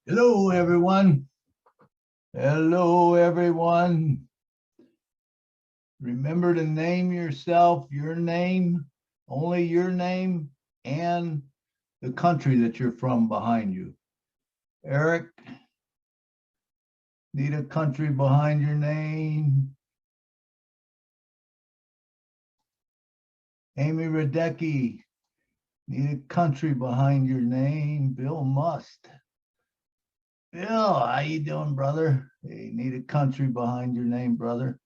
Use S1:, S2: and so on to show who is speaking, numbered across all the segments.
S1: Hello, everyone. Hello, everyone. Remember to name yourself, your name, only your name, and the country that you're from behind you. Eric, need a country behind your name. Amy Radecki, need a country behind your name. Bill Must. Bill, how you doing, brother? Hey, need a country behind your name, brother.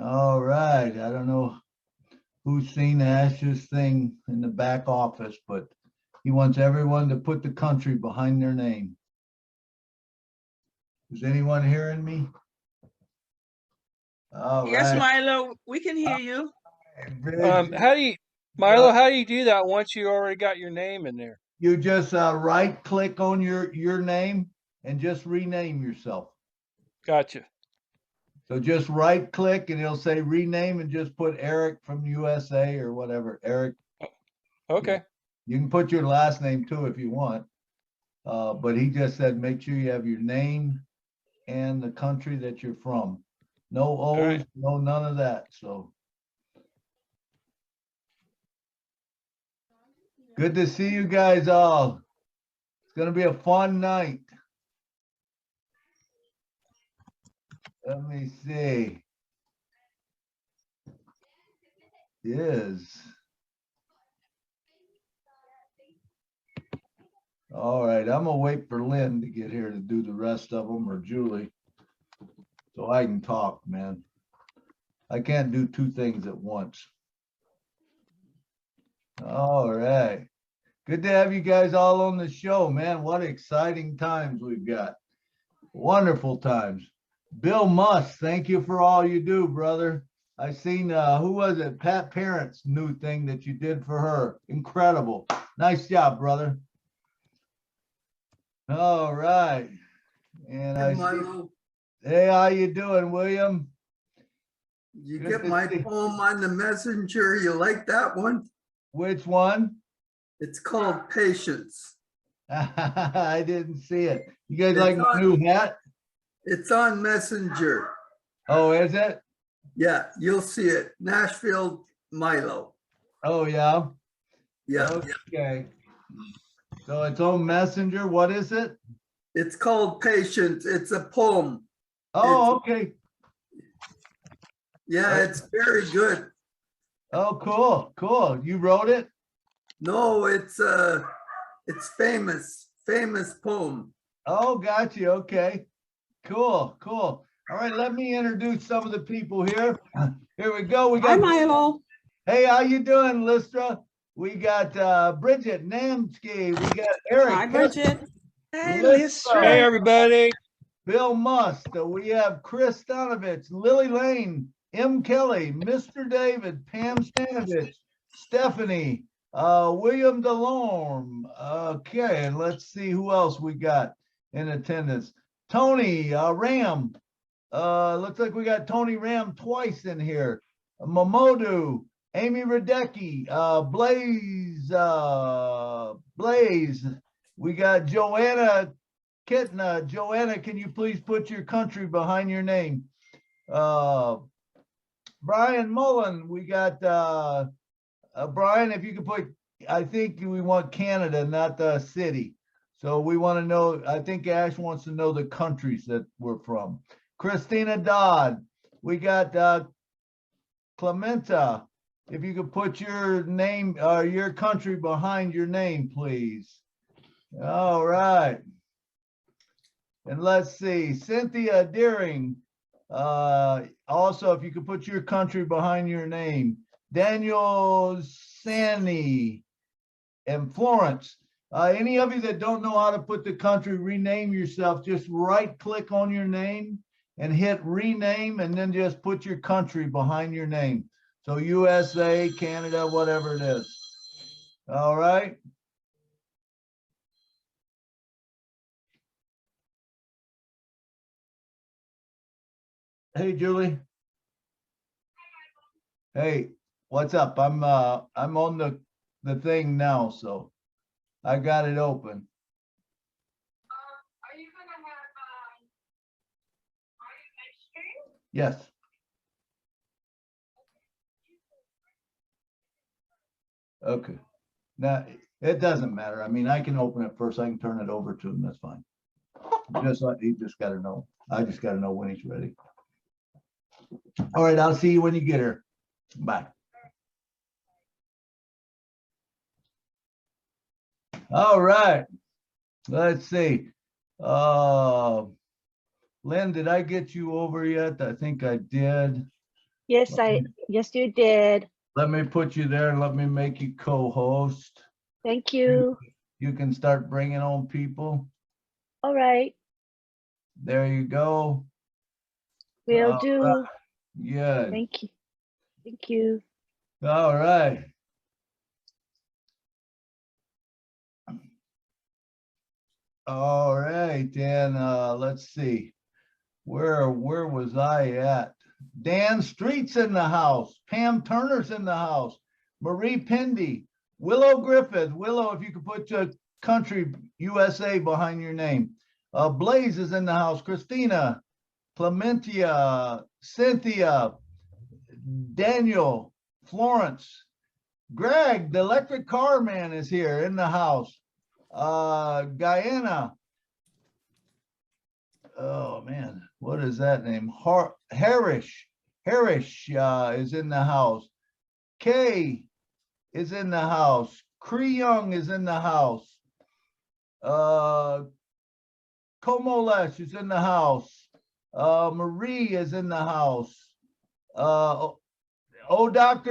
S1: All right. I don't know who's seen Ash's thing in the back office, but he wants everyone to put the country behind their name. Is anyone hearing me? All
S2: Yes,
S1: right.
S2: Milo, we can hear you.
S3: How do you, Milo? How do you do that once you already got your name in there?
S1: You just right click on your name and just rename yourself.
S3: Gotcha.
S1: So just right click and it'll say rename and just put Eric from USA or whatever. Eric.
S3: Okay.
S1: You can put your last name too if you want. But he just said make sure you have your name and the country that you're from. No O's,
S3: right.
S1: no none of that. So good to see you guys all. It's gonna be a fun night. Let me see. All right, I'm gonna wait for Lynn to get here to do the rest of them, or Julie, so I can talk, man. I can't do two things at once. All right. Good to have you guys all on the show, man. What exciting times we've got. Wonderful times. Bill Must, thank you for all you do, brother. I seen, who was it? Pat Parent's new thing that you did for her. Incredible. Nice job, brother. All right. And I see, hey, how you doing, William?
S4: You
S1: Good
S4: get
S1: to
S4: my
S1: see-
S4: poem on the messenger. You like that one?
S1: Which one?
S4: It's called Patience.
S1: I didn't see it. You guys
S4: It's
S1: like my
S4: on-
S1: new hat?
S4: It's on Messenger.
S1: Oh, is it?
S4: Yeah, you'll see it. Nashville, Milo.
S1: Oh, yeah.
S4: Yeah,
S1: Okay. So it's on Messenger. What is it?
S4: it's called Patience. It's a poem.
S1: Oh, okay.
S4: Yeah, it's very good.
S1: Oh, cool. Cool. You wrote it?
S4: No, it's famous poem.
S1: Oh, got you. Okay. Cool. Cool. All right. Let me introduce some of the people here. Here we go. We
S5: Hi,
S1: got.
S5: Milo.
S1: Hey, how you doing, Lystra? We got Bridget Namsky. We got Eric.
S5: Hi, Bridget.
S2: Hey,
S1: Lystra.
S3: Hey, everybody.
S1: Bill Must. We have Chris Donovich, Lily Lane, M. Kelly, Mr. David, Pam Stanovich, Stephanie, William DeLorme. Okay, and let's see who else we got in attendance. Tony Ram. Looks like we got Tony Ram twice in here. Mamodu, Amy Radecki, Blaze. We got Joanna Kitna. Joanna, can you please put your country behind your name? Brian Mullen, we got Brian, if you could put, I think we want Canada, not the city. So we want to know, I think Ash wants to know the countries that we're from. Christina Dodd, we got Clementa, if you could put your name, your country behind your name, please. All right. And let's see, Cynthia Deering. Also, if you could put your country behind your name. Daniel Sani and Florence. Any of you that don't know how to put the country, rename yourself. Just right click on your name and hit rename and then just put your country behind your name. So USA, Canada, whatever it is. All right. Hey, Julie. Hey, what's up? I'm on the thing now, so I got it open. Yes. Okay. Now, it doesn't matter. I mean, I can open it first. I can turn it over to him. That's fine. Just like, he just got to know. I just got to know when he's ready. All right. I'll see you when you get here. Bye. All right. Let's see. Lynn, did I get you over yet? I think I did.
S5: Yes, yes, you did.
S1: Let me put you there and let me make you co-host.
S5: Thank you.
S1: You can start bringing on people.
S5: All right,
S1: There you go.
S5: will
S1: All
S5: do.
S1: right. Yeah.
S5: Thank you. Thank you.
S1: All right. All right, then let's see. Where was I at? Dan Street's in the house. Pam Turner's in the house. Marie Pendy. Willow Griffith. Willow, if you could put your country USA behind your name. Blaze is in the house. Christina, Clementia, Cynthia, Daniel, Florence, Greg, the electric car man is here in the house. Guyana. Oh man, what is that name? Harish is in the house. Kay is in the house. Cree Young is in the house. Komolesh is in the house. Marie is in the house. Dr.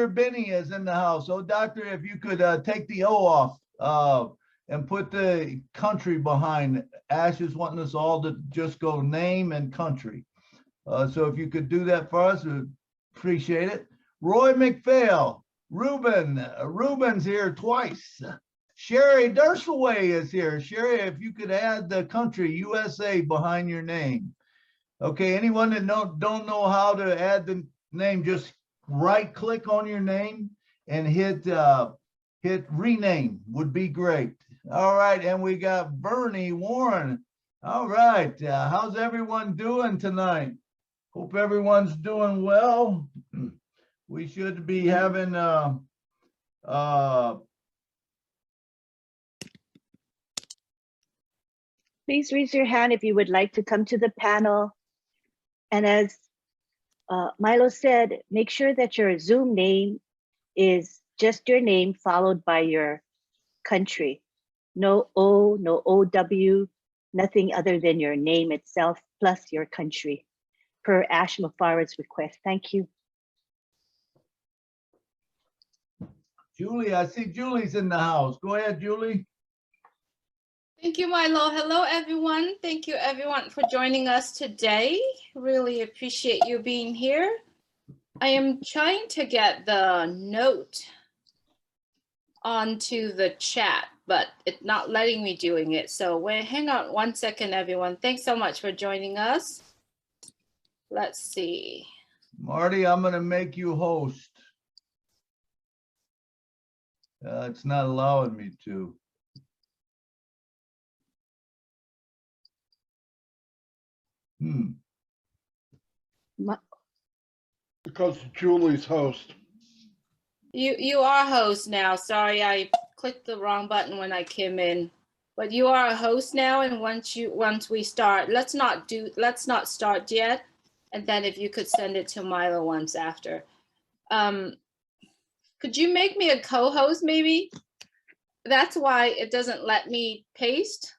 S1: Benny is in the house. Doctor, if you could take the O off and put the country behind. Ash is wanting us all to just go name and country. So if you could do that for us, we'd appreciate it. Roy McPhail, Ruben's here twice. Sherry Dersleway is here. Sherry, if you could add the country USA behind your name. Okay, anyone that don't know how to add the name, just right click on your name and hit rename would be great. All right, and we got Bernie Warren. All right, how's everyone doing tonight? Hope everyone's doing well. We should be having
S5: Please raise your hand if you would like to come to the panel. And as Milo said, make sure that your Zoom name is just your name followed by your country. No O, no OW, nothing other than your name itself plus your country, per Ash Mufarah's request. Thank you.
S1: Julie. I see Julie's in the house. Go ahead, Julie.
S6: Thank you, Milo. Hello, everyone. Thank you, everyone, for joining us today. Really appreciate you being here. I am trying to get the note onto the chat, but it's not letting me doing it. So hang on one second, everyone. Thanks so much for joining us. Let's see.
S1: Marty, I'm going to make you host. It's not allowing me to.
S7: Because Julie's host.
S6: You are host now. Sorry, I clicked the wrong button when I came in. But you are a host now, and once we start, let's not start yet. And then if you could send it to Milo once after. Could you make me a co-host maybe? That's why it doesn't let me paste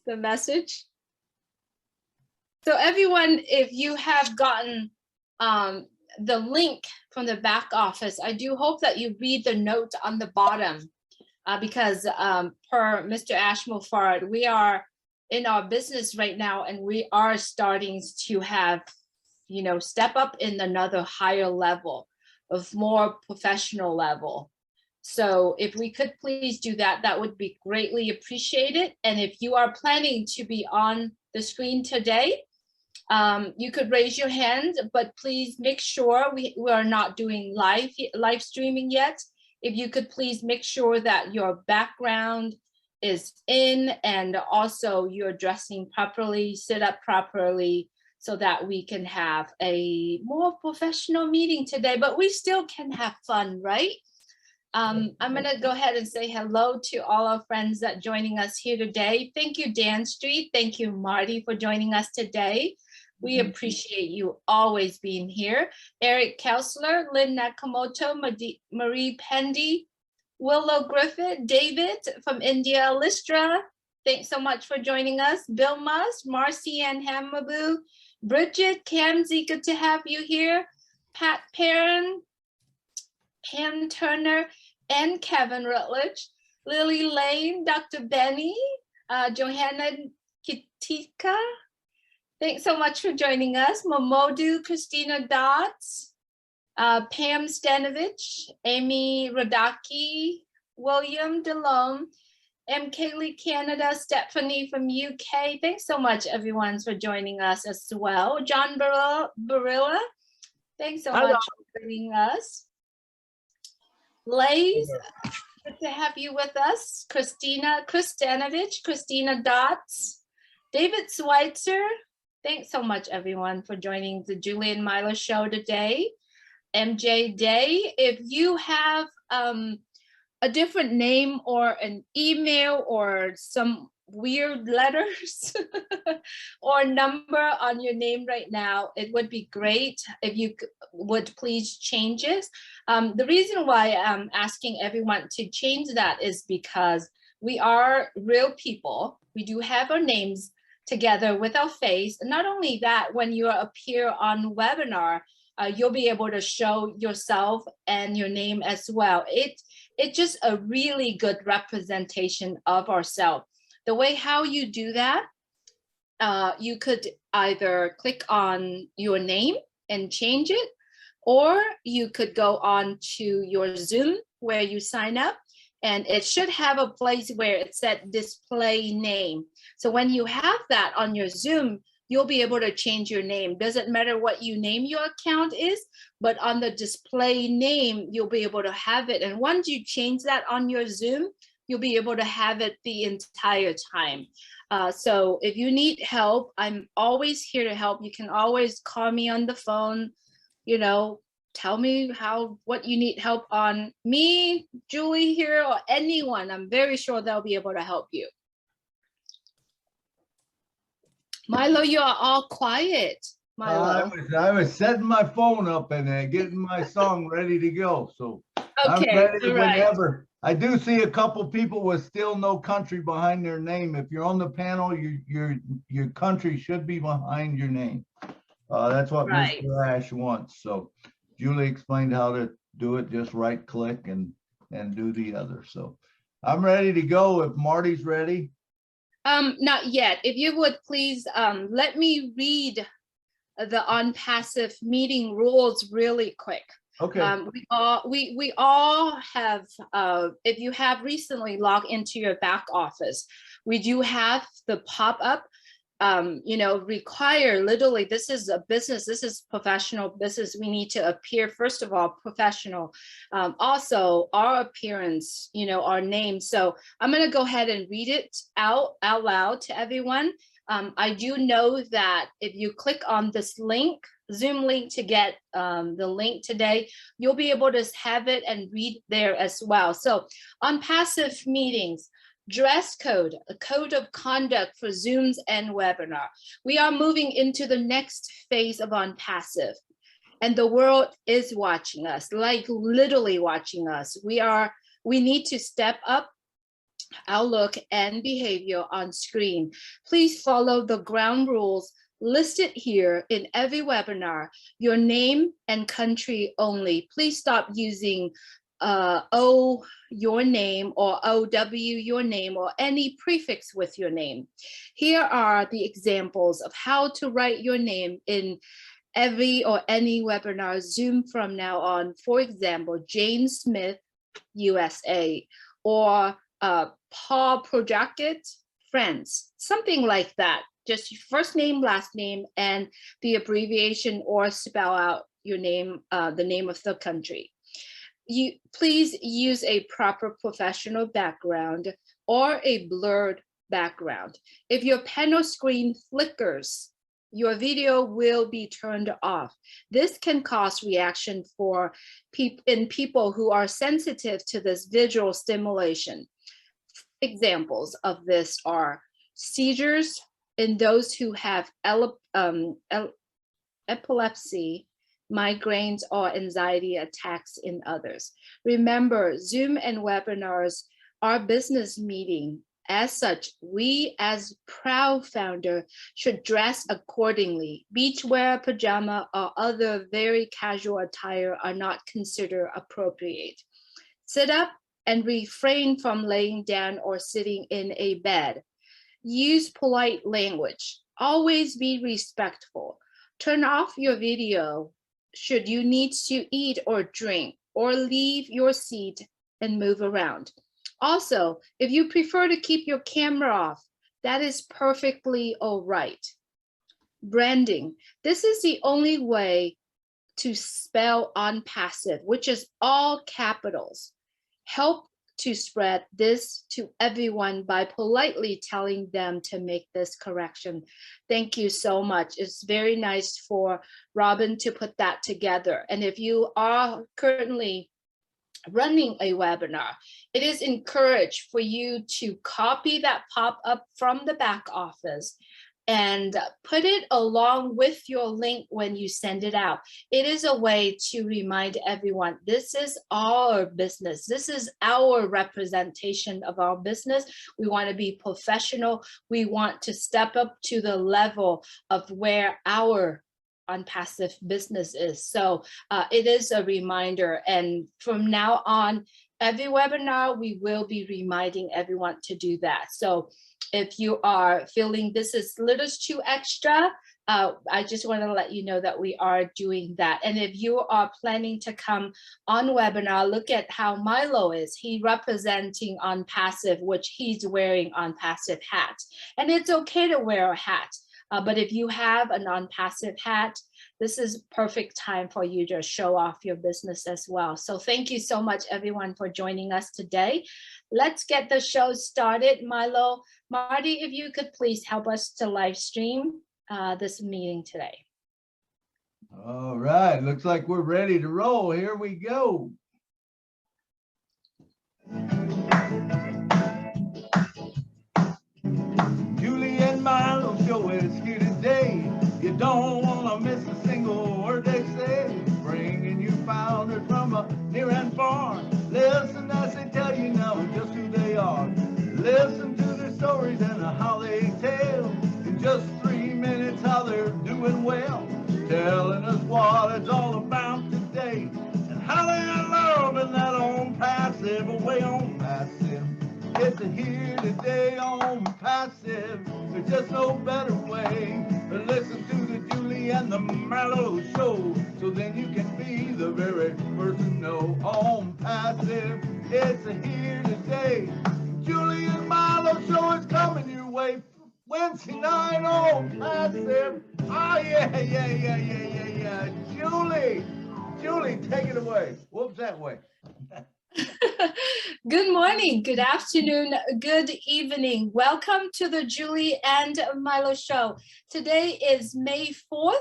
S6: the message. So everyone, if you have gotten the link from the back office, I do hope that you read the note on the bottom because per Mr. Ash Mufarah, we are in our business right now and we are starting to have, step up in another higher level of more professional level. So if we could please do that, that would be greatly appreciated. And if you are planning to be on the screen today, you could raise your hand, but please make sure we are not doing live streaming yet. If you could please make sure that your background is in, and also you're dressing properly, sit up properly, so that we can have a more professional meeting today, but we still can have fun, right? I'm gonna go ahead and say hello to all our friends that joining us here today. Thank you, Dan Street. Thank you, Marty, for joining us today. We appreciate you always being here. Eric Kelsler, Lynn Nakamoto, Marie Pendy, Willow Griffith, David from India, Listra. Thanks so much for joining us. Bill Musk, Marcy Ann Hamabu, Bridget, Kamzi, good to have you here. Pat Perrin, Pam Turner, and Kevin Rutledge, Lily Lane, Dr. Benny, Johanna Kitika. Thanks so much for joining us. Momodu, Christina Dotz, Pam Stanovich, Amy Radaki, William DeLome, M. Kaylee Canada, Stephanie from UK. Thanks so much, everyone, for joining us as well. John Barilla, thanks so much for joining us. Lays, good to have you with us. Christina Kristanovich, Christina Dotz, David Schweitzer. Thanks so much, everyone, for joining the Julie and Milo show today. MJ Day, if you have a different name or an email or some weird letters or number on your name right now, it would be great if you would please change it. The reason why I'm asking everyone to change that is because we are real people. We do have our names together with our face. Not only that, when you appear on webinar, you'll be able to show yourself and your name as well. It's just a really good representation of ourselves. The way how you do that, you could either click on your name and change it, or you could go on to your Zoom where you sign up, and it should have a place where it said display name. So when you have that on your Zoom, you'll be able to change your name. Doesn't matter what you name your account is, but on the display name, you'll be able to have it. And once you change that on your Zoom, you'll be able to have it the entire time. So if you need help, I'm always here to help. You can always call me on the phone, you know, tell me what you need help on. Me, Julie here, or anyone, I'm very sure they'll be able to help you. Milo, you are all quiet. Milo.
S1: I was setting my phone up and getting my song ready to go. So
S6: Okay,
S1: I'm ready
S6: all right.
S1: whenever. I do see a couple people with still no country behind their name. If you're on the panel, your country should be behind your name. That's what
S6: Right.
S1: Mr. Ash wants. So Julie explained how to do it. Just right click and do the other. So I'm ready to go if Marty's ready.
S6: Not yet. If you would please let me read the OnPassive meeting rules really quick.
S1: Okay.
S6: We all have, if you have recently logged into your back office, we do have the pop-up, you know, require literally, this is a business, this is professional business. We need to appear, first of all, professional. Also our appearance, you know, our name. So I'm gonna go ahead and read it out loud to everyone. I do know that if you click on this link, Zoom link to get the link today, you'll be able to have it and read there as well. So OnPassive meetings, dress code, a code of conduct for Zooms and webinar. We are moving into the next phase of OnPassive, and the world is watching us, like literally watching us. We need to step up our look and behavior on screen. Please follow the ground rules listed here in every webinar. Your name and country only. Please stop using O your name or OW your name or any prefix with your name. Here are the examples of how to write your name in every or any webinar Zoom from now on. For example, Jane Smith, USA, or Paul Projacket, France, something like that. Just your first name, last name, and the abbreviation or spell out your name, the name of the country. You please use a proper professional background. or a blurred background. If your panel screen flickers, your video will be turned off. This can cause reaction for people who are sensitive to this visual stimulation. Examples of this are seizures in those who have epilepsy, migraines, or anxiety attacks in others. Remember, Zoom and webinars are business meeting. As such, we as proud founder should dress accordingly. Beachwear, pajama, or other very casual attire are not considered appropriate. Sit up and refrain from laying down or sitting in a bed. Use polite language. Always be respectful. Turn off your video should you need to eat or drink, or leave your seat and move around. Also, if you prefer to keep your camera off, that is perfectly all right. Branding. This is the only way to spell OnPassive, which is all capitals. Help to spread this to everyone by politely telling them to make this correction. Thank you so much. It's very nice for Robin to put that together. And if you are currently running a webinar, it is encouraged for you to copy that pop-up from the back office and put it along with your link when you send it out. It is a way to remind everyone, this is our business. This is our representation of our business. We want to be professional. We want to step up to the level of where our OnPassive business is. So it is a reminder. And from now on, every webinar, we will be reminding everyone to do that. So if you are feeling this is a little too extra, I just want to let you know that we are doing that. And if you are planning to come on webinar, look at how MILO is. He representing OnPassive, which he's wearing OnPassive hat. And it's okay to wear a hat. But if you have a OnPassive hat, this is perfect time for you to show off your business as well. So thank you so much, everyone, for joining us today. Let's get the show started. MILO, Marty, if you could please help us to live stream this meeting today.
S1: All right, looks like we're ready to roll. Here we go. Julie and Milo show is here today. You don't want to miss a single word they say. Bringing you founders from a near and far. Listen as they tell you now just who they are. Listen to their stories and how they tell. In just 3 minutes how they're doing well. Telling us what it's all about today. And how they're loving that OnPassive, way OnPassive. It's a here today OnPassive. There's just no better way. But listen to the Julie and the MILO show. So then you can be the very first to know OnPassive. It's a here today. Julie and MILO show is coming your way. Wednesday night OnPassive. Ah, yeah. Julie, take it away. Whoops, that way.
S6: Good morning, good afternoon, good evening. Welcome to the Julie and MILO show. Today is May 4th,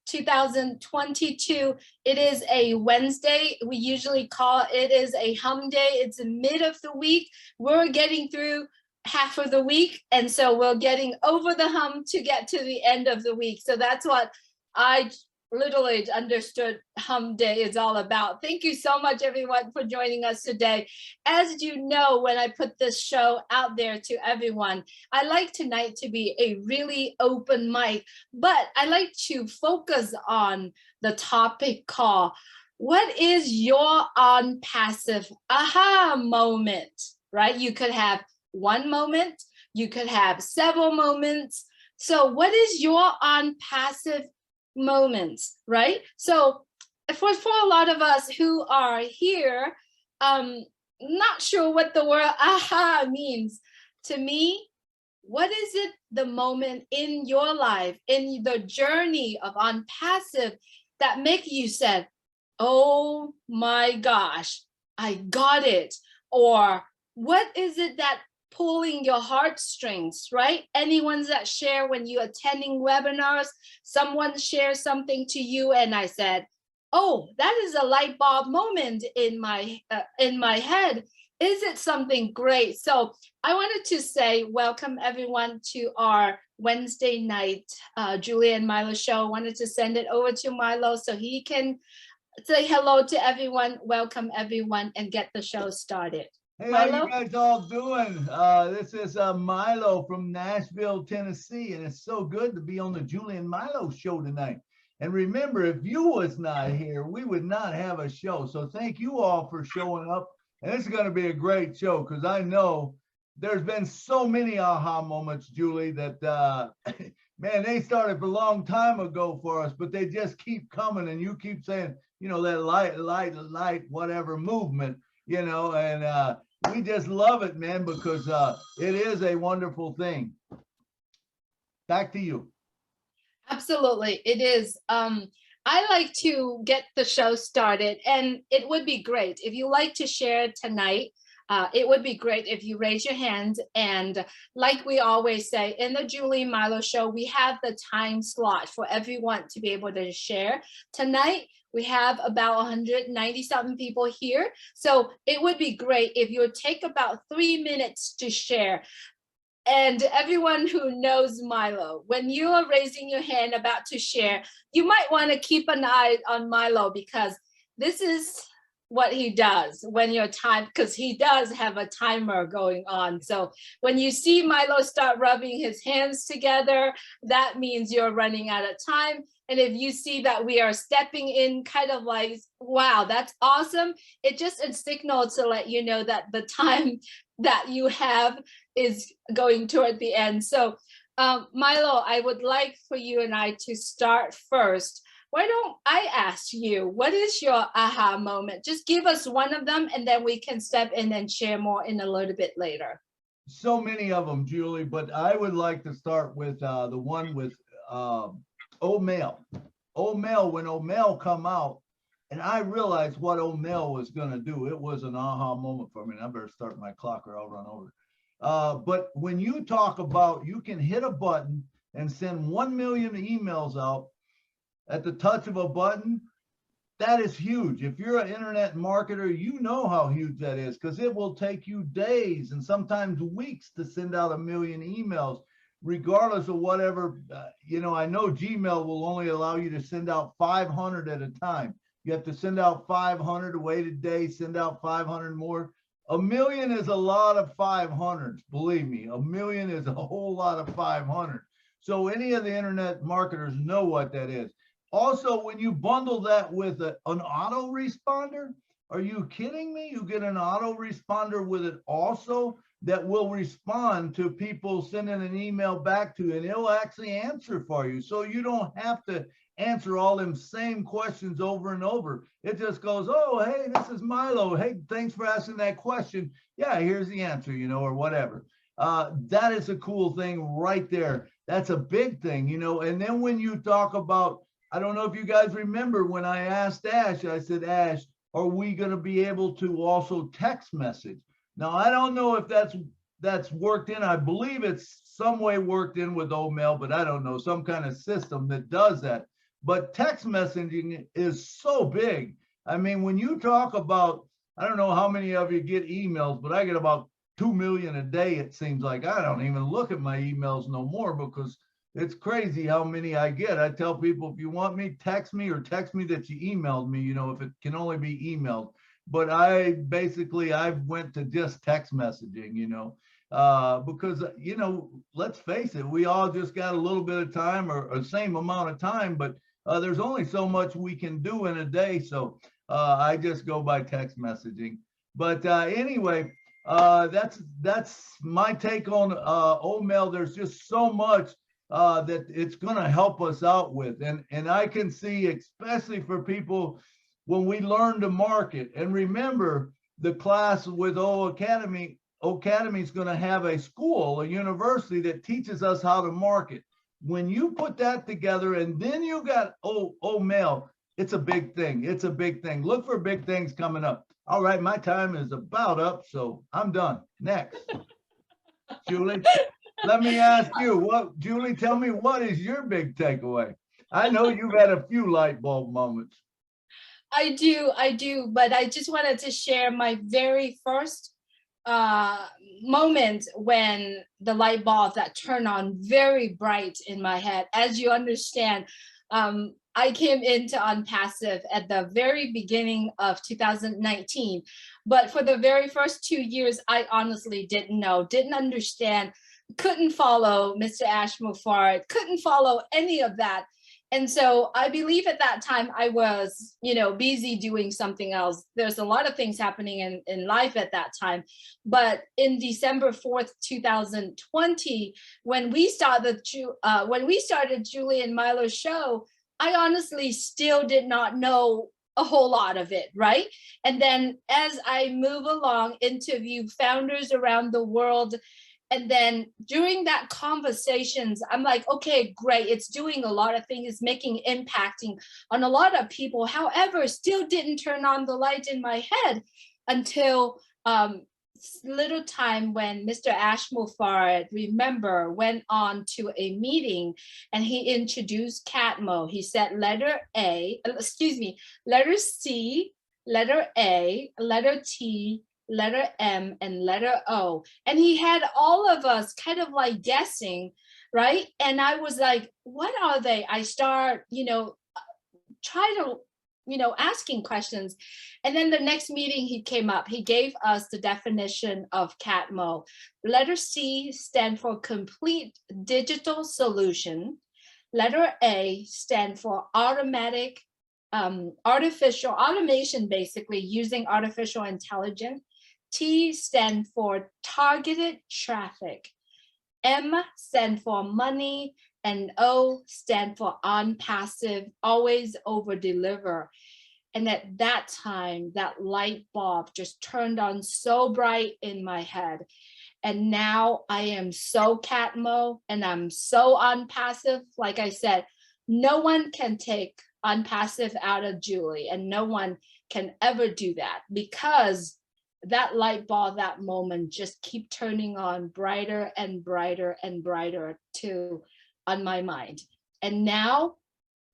S6: 2022. It is a Wednesday. We usually call it is a hum day. It's the mid of the week. We're getting through half of the week, and so we're getting over the hum to get to the end of the week. So that's what I literally understood hum day is all about. Thank you so much, everyone, for joining us today. As you know, when I put this show out there to everyone, I like tonight to be a really open mic, but I like to focus on the topic called, what is your OnPassive aha moment, right? You could have one moment, you could have several moments. So what is your OnPassive moments, right? So for a lot of us who are here, not sure what the word aha means. To me, what is it the moment in your life, in the journey of OnPassive that make you said, oh my gosh, I got it? Or what is it that pulling your heartstrings, right? Anyone that share when you're attending webinars, someone shares something to you, and I said, oh, that is a light bulb moment in my head. Is it something great? So I wanted to say welcome everyone to our Wednesday night Julia and Milo show. I wanted to send it over to Milo so he can say hello to everyone, welcome everyone, and get the show started.
S1: Hey, how
S6: Milo?
S1: you guys all doing? This is Milo from Nashville, Tennessee, and it's so good to be on the Julie and Milo show tonight. And remember, if you was not here, we would not have a show. So thank you all for showing up. And this is going to be a great show because I know there's been so many aha moments, Julie, that, man, they started a long time ago for us, but they just keep coming. And you keep saying, you know, that light, whatever movement, you know, and we just love it, man, because it is a wonderful thing. Back to you.
S6: Absolutely, it is. I like to get the show started, and it would be great if you like to share tonight. It would be great if you raise your hand. And like we always say, in the Julie and Milo show, we have the time slot for everyone to be able to share. Tonight, we have about 190 something people here. So it would be great if you would take about 3 minutes to share. And everyone who knows Milo, when you are raising your hand about to share, you might want to keep an eye on Milo because this is what he does when your time, because he does have a timer going on. So when you see Milo start rubbing his hands together, that means you're running out of time. And if you see that we are stepping in kind of like, wow, that's awesome, it just a signal to let you know that the time that you have is going toward the end. So Milo, I would like for you and I to start first. Why don't I ask you, what is your aha moment? Just give us one of them and then we can step in and share more in a little bit later.
S1: So many of them, Julie, but I would like to start with the one with OMail. OMail, when OMail come out, and I realized what OMail was going to do, it was an aha moment for me. And I better start my clock or I'll run over. But when you talk about, you can hit a button and send 1 million emails out at the touch of a button, that is huge. If you're an internet marketer, you know how huge that is because it will take you days and sometimes weeks to send out 1 million emails, regardless of whatever, you know, I know Gmail will only allow you to send out 500 at a time. You have to send out 500, wait a day, send out 500 more. 1 million is a lot of 500s, believe me. 1 million is a whole lot of 500. So any of the internet marketers know what that is. Also, when you bundle that with an autoresponder, are you kidding me? You get an autoresponder with it also that will respond to people sending an email back to you, and it'll actually answer for you. So you don't have to answer all them same questions over and over. It just goes, oh, hey, this is Milo. Hey, thanks for asking that question. Yeah, here's the answer, you know, or whatever. That is a cool thing right there. That's a big thing, you know. And then when you talk about, I don't know if you guys remember when I asked Ash, I said, Ash, are we going to be able to also text message? Now, I don't know if that's worked in. I believe it's some way worked in with OMail, but I don't know, some kind of system that does that. But text messaging is so big. I mean, when you talk about, I don't know how many of you get emails, but I get about 2 million a day, it seems like. I don't even look at my emails no more because it's crazy how many I get. I tell people, if you want me, text me or text me that you emailed me, you know, if it can only be emailed. But I went to just text messaging, you know, because, you know, let's face it, we all just got a little bit of time or the same amount of time, but there's only so much we can do in a day. So I just go by text messaging. But anyway, that's my take on OMail. There's just so much that it's going to help us out with. And I can see, especially for people, when we learn to market. And remember, the class with Academy is going to have a school, a university that teaches us how to market. When you put that together and then you got OMail, it's a big thing. It's a big thing. Look for big things coming up. All right, my time is about up, so I'm done. Next. Julie, let me ask you, Julie, tell me, what is your big takeaway? I know you've had a few light bulb moments.
S6: I do, but I just wanted to share my very first moment when the light bulb that turned on very bright in my head. As you understand, I came into OnPassive at the very beginning of 2019, but for the very first 2 years, I honestly didn't know, didn't understand, couldn't follow Mr. Ashmore, couldn't follow any of that. And so I believe at that time I was, busy doing something else. There's a lot of things happening in life at that time. But in December 4th, 2020, when we started Julie and Milo's show, I honestly still did not know a whole lot of it, right? And then as I move along, interview founders around the world, and then during that conversations, I'm like, okay, great. It's doing a lot of things, impacting on a lot of people. However, still didn't turn on the light in my head until little time when Mr. Ashmore, remember, went on to a meeting and he introduced Catmo. He said letter C, letter A, letter T, letter M, and letter O. And he had all of us kind of like guessing, right? And I was like, what are they? I start, asking questions. And then the next meeting he came up, he gave us the definition of CATMO. Letter C stand for complete digital solution. Letter A stand for artificial automation, basically using artificial intelligence. T stand for targeted traffic. M stand for money, and O stand for OnPassive, always over deliver. And at that time, that light bulb just turned on so bright in my head. And now I am so Catmo and I'm so OnPassive. Like I said, no one can take OnPassive out of Julie, and no one can ever do that, because that light bulb, that moment, just keep turning on brighter and brighter and brighter too on my mind. And now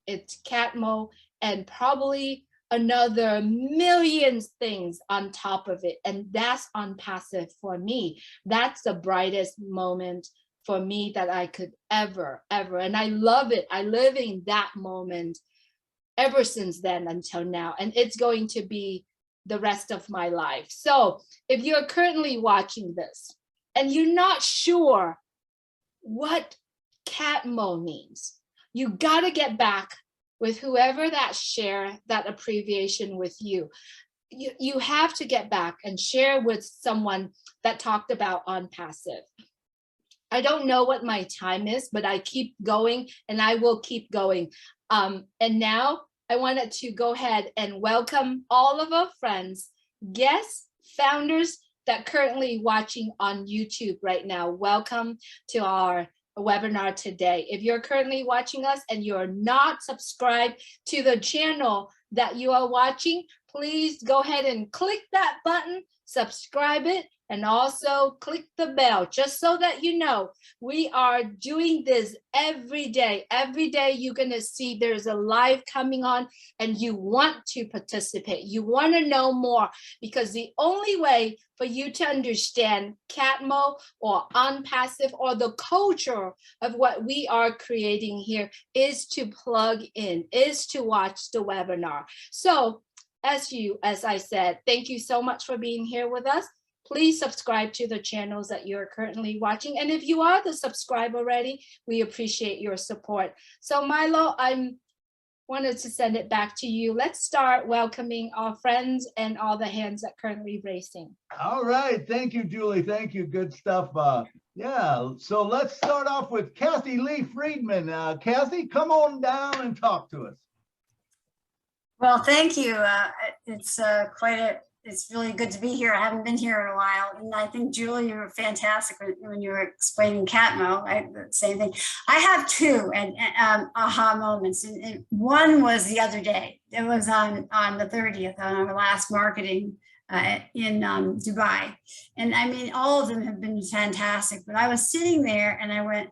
S6: it's Catmo and probably another millions things on top of it. And that's OnPassive for me. That's the brightest moment for me that I could ever. And I love it. I live in that moment ever since then until now. And it's going to be the rest of my life. So if you're currently watching this and you're not sure what Catmo means, you got to get back with whoever that share that abbreviation with you. You have to get back and share with someone that talked about OnPassive. I don't know what my time is, but I keep going and I will keep going. And now I wanted to go ahead and welcome all of our friends, guests, founders that currently watching on YouTube right now. Welcome to our webinar today. If you're currently watching us and you're not subscribed to the channel that you are watching, please go ahead and click that button, subscribe it, and also click the bell, just so that you know we are doing this every day. Every day you're gonna see there's a live coming on and you want to participate. You wanna know more, because the only way for you to understand Catmo or OnPassive or the culture of what we are creating here is to plug in, is to watch the webinar. So as I said, thank you so much for being here with us. Please subscribe to the channels that you're currently watching. And if you are the subscriber already, we appreciate your support. So Milo, I wanted to send it back to you. Let's start welcoming our friends and all the hands that currently raising.
S1: All right. Thank you, Julie. Thank you. Good stuff. Yeah. So let's start off with Kathy Lee Friedman. Kathy, come on down and talk to us.
S8: Well, thank you. It's really good to be here. I haven't been here in a while. And I think, Julie, you were fantastic when you were explaining Catmo. The same thing. I have two aha moments. And one was the other day. It was on the 30th, on our last marketing in Dubai. And I mean, all of them have been fantastic, but I was sitting there and I went,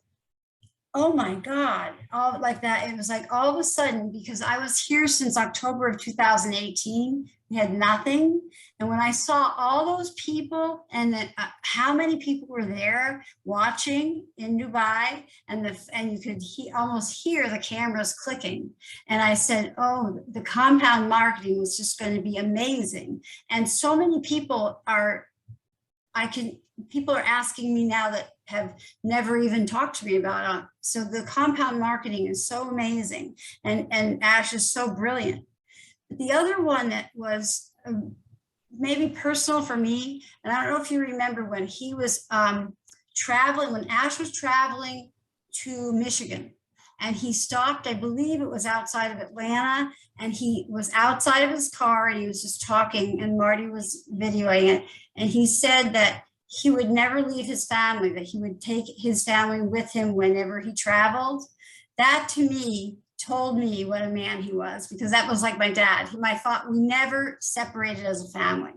S8: oh my God, all like that. It was like all of a sudden, because I was here since October of 2018, we had nothing. And when I saw all those people and how many people were there watching in Dubai, and you could almost hear the cameras clicking. And I said, oh, the compound marketing was just going to be amazing. And so many people are asking me now that have never even talked to me about it. So the compound marketing is so amazing, and Ash is so brilliant. But the other one that was maybe personal for me, and I don't know if you remember when he was traveling, when Ash was traveling to Michigan, and he stopped, I believe it was outside of Atlanta, and he was outside of his car and he was just talking, and Marty was videoing it, and he said that he would never leave his family, that he would take his family with him whenever he traveled. That to me told me what a man he was, because that was like my dad. We never separated as a family.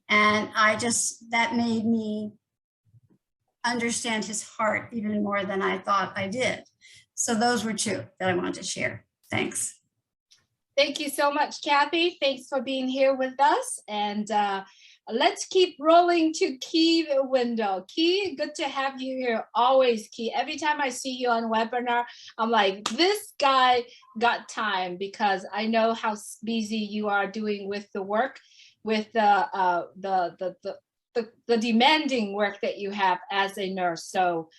S8: And that made me understand his heart even more than I thought I did. So those were two that I wanted to share. Thanks.
S6: Thank you so much, Kathy. Thanks for being here with us. And let's keep rolling to Key Window. Key, good to have you here always, Key. Every time I see you on webinar, I'm like, this guy got time, because I know how busy you are doing with the work, with the demanding work that you have as a nurse. So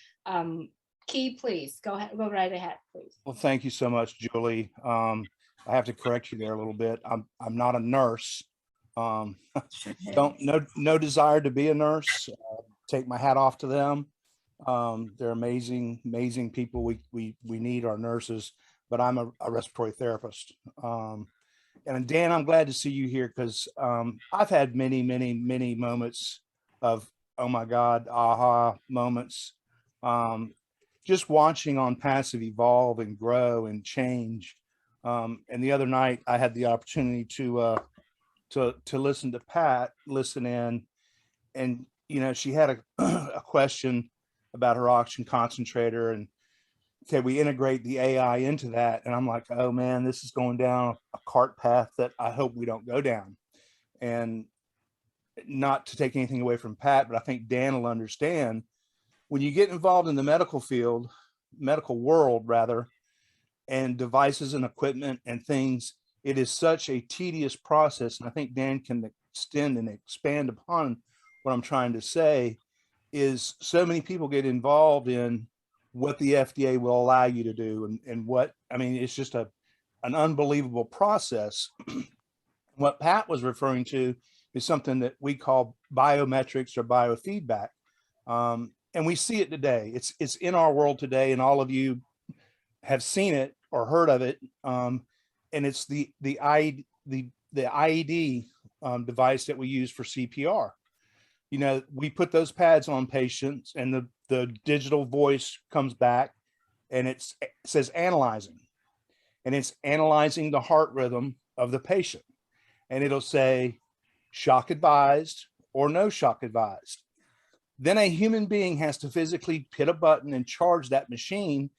S6: Key, please go ahead, go right ahead, please.
S9: Well, thank you so much, Julie. I have to correct you there a little bit. I'm not a nurse. No desire to be a nurse. Take my hat off to them. They're amazing people. We need our nurses, but I'm a respiratory therapist. And Dan, I'm glad to see you here, because I've had many moments of, oh my God, aha moments. Just watching OnPassive evolve and grow and change. And the other night I had the opportunity to listen to Pat, listen in, and she had a question about her oxygen concentrator, and can we integrate the AI into that? And I'm like, oh man, this is going down a cart path that I hope we don't go down. And not to take anything away from Pat, but I think Dan will understand, when you get involved in the medical world rather, and devices and equipment and things, it is such a tedious process. And I think Dan can extend and expand upon what I'm trying to say, is so many people get involved in what the FDA will allow you to do. And it's just an unbelievable process. What Pat was referring to is something that we call biometrics or biofeedback. And we see it today. It's in our world today, and all of you have seen it or heard of it. And it's the IED device that we use for CPR. We put those pads on patients, and the digital voice comes back, and it says analyzing, and it's analyzing the heart rhythm of the patient, and it'll say shock advised or no shock advised. Then a human being has to physically hit a button and charge that machine,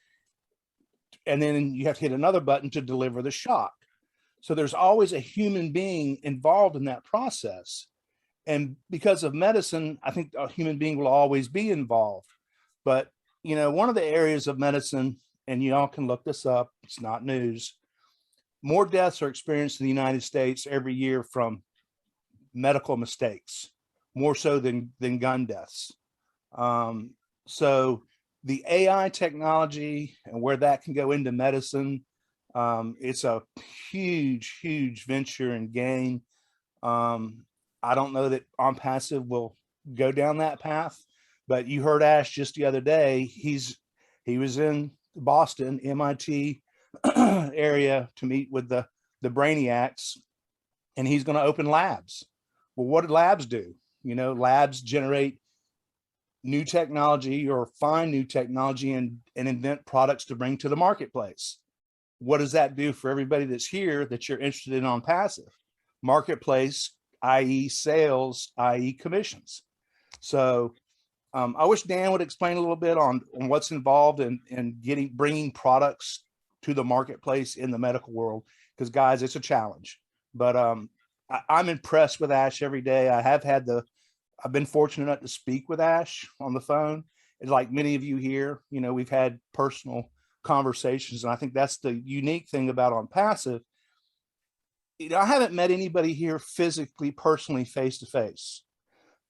S9: and then you have to hit another button to deliver the shock. So there's always a human being involved in that process. And because of medicine, I think a human being will always be involved. But, one of the areas of medicine, and y'all can look this up, it's not news, more deaths are experienced in the United States every year from medical mistakes, more so than gun deaths. So the AI technology and where that can go into medicine, it's a huge venture and gain. I don't know that OnPassive will go down that path, but you heard Ash just the other day. He was in Boston, MIT area to meet with the brainiacs, and he's going to open labs. Well, what do labs do? Labs generate new technology or find new technology and invent products to bring to the marketplace. What does that do for everybody that's here that you're interested in OnPassive? Marketplace i.e. sales, i.e. commissions. So I wish Dan would explain a little bit on what's involved in bringing products to the marketplace in the medical world, because guys, it's a challenge. But I'm impressed with Ash every day. I've been fortunate enough to speak with Ash on the phone. And like many of you here, you know, we've had personal conversations. And I think that's the unique thing about OnPassive. You know, I haven't met anybody here physically, personally, face to face,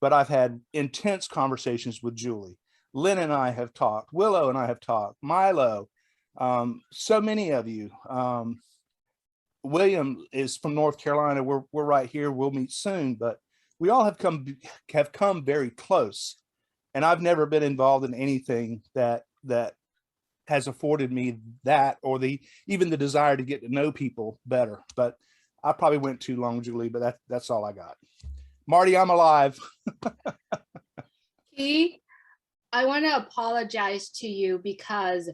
S9: but I've had intense conversations with Julie. Lynn and I have talked. Willow and I have talked. Milo, so many of you. William is from North Carolina. We're right here. We'll meet soon, but we all have come very close. And I've never been involved in anything that has afforded me that, or even the desire to get to know people better. But I probably went too long, Julie, but that's all I got. Marty, I'm alive.
S6: Key, I want to apologize to you because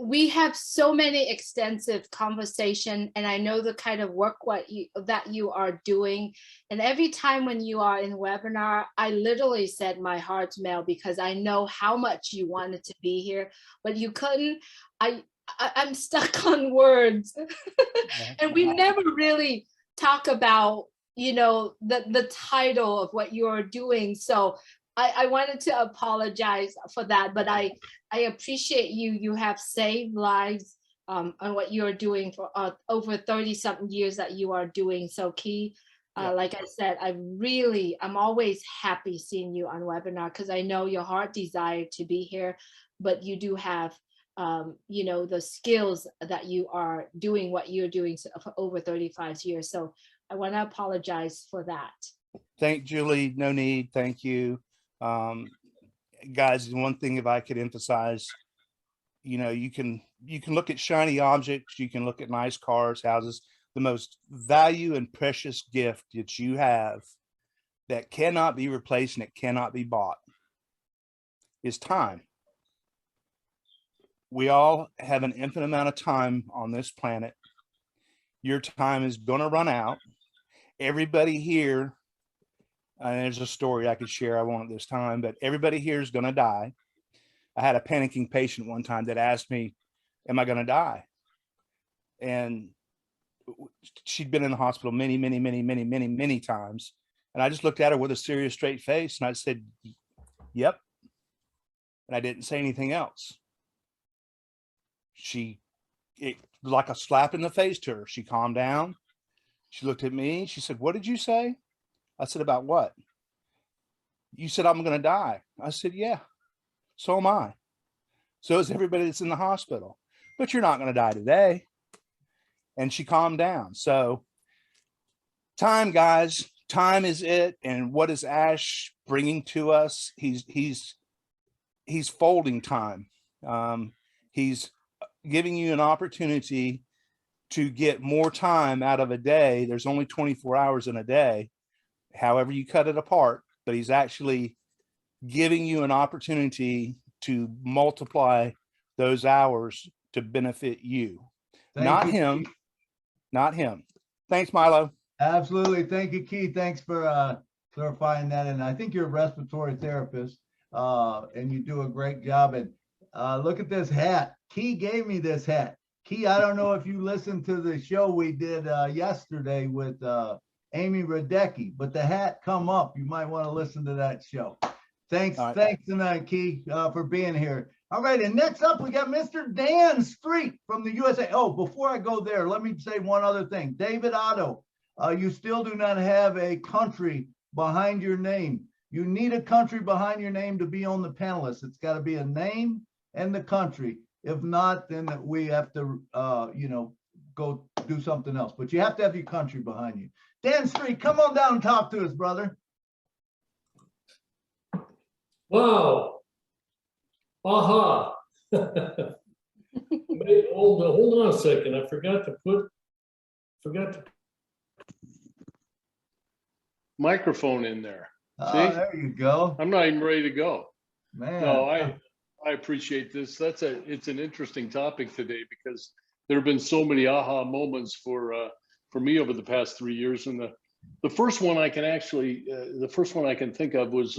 S6: we have so many extensive conversation, and I know the kind of work that you are doing. And every time when you are in webinar, I literally said my heart's melt because I know how much you wanted to be here, but you couldn't. I'm stuck on words. And we never really talk about, you know, the title of what you are doing. So I wanted to apologize for that, but I appreciate you. You have saved lives on what you're doing for over 30 something years that you are doing. So Key, like I said, I'm always happy seeing you on webinar because I know your heart desire to be here, but you do have, you know, the skills that you are doing what you're doing for over 35 years. So I want to apologize for that.
S9: Thank Julie. No need. Thank you. Guys, one thing if I could emphasize, you know, you can look at shiny objects, you can look at nice cars, houses. The most value and precious gift that you have that cannot be replaced and it cannot be bought is time. We all have an infinite amount of time on this planet. Your time is going to run out. Everybody here, and there's a story I could share, I won't at this time, but everybody here is going to die. I had a panicking patient one time that asked me, am I going to die? And she'd been in the hospital many times. And I just looked at her with a serious, straight face. And I said, yep. And I didn't say anything else. It was like a slap in the face to her. She calmed down. She looked at me. She said, what did you say? I said, about what? You said, I'm going to die. I said, yeah, so am I. So is everybody that's in the hospital, but you're not going to die today. And she calmed down. So time, guys, time is it. And what is Ash bringing to us? He's folding time. He's giving you an opportunity to get more time out of a day. There's only 24 hours in a day, however you cut it apart, but he's actually giving you an opportunity to multiply those hours to benefit you. Not him. Thanks, Milo.
S1: Absolutely. Thank you, Keith. Thanks for clarifying that. And I think you're a respiratory therapist, and you do a great job. And look at this hat. Key gave me this hat. Key, I don't know if you listened to the show we did yesterday with Amy Radecki, but the hat come up. You might want to listen to that show. Thanks tonight, Key, for being here. All right, and next up, we got Mr. Dan Street from the USA. Oh, before I go there, let me say one other thing. David Otto, you still do not have a country behind your name. You need a country behind your name to be on the panelists. It's got to be a name and the country. If not, then we have to, go do something else. But you have to have your country behind you. Dan Street, come on down and talk to us, brother.
S10: Wow. Aha. Wait, hold on a second. I forgot to
S7: microphone in there.
S1: Oh,
S7: See?
S1: there you go.
S7: I'm not even ready to go.
S1: Man.
S7: No, I appreciate this. It's an interesting topic today because there have been so many aha moments for me over the past 3 years, and The first one I can actually, the first one I can think of was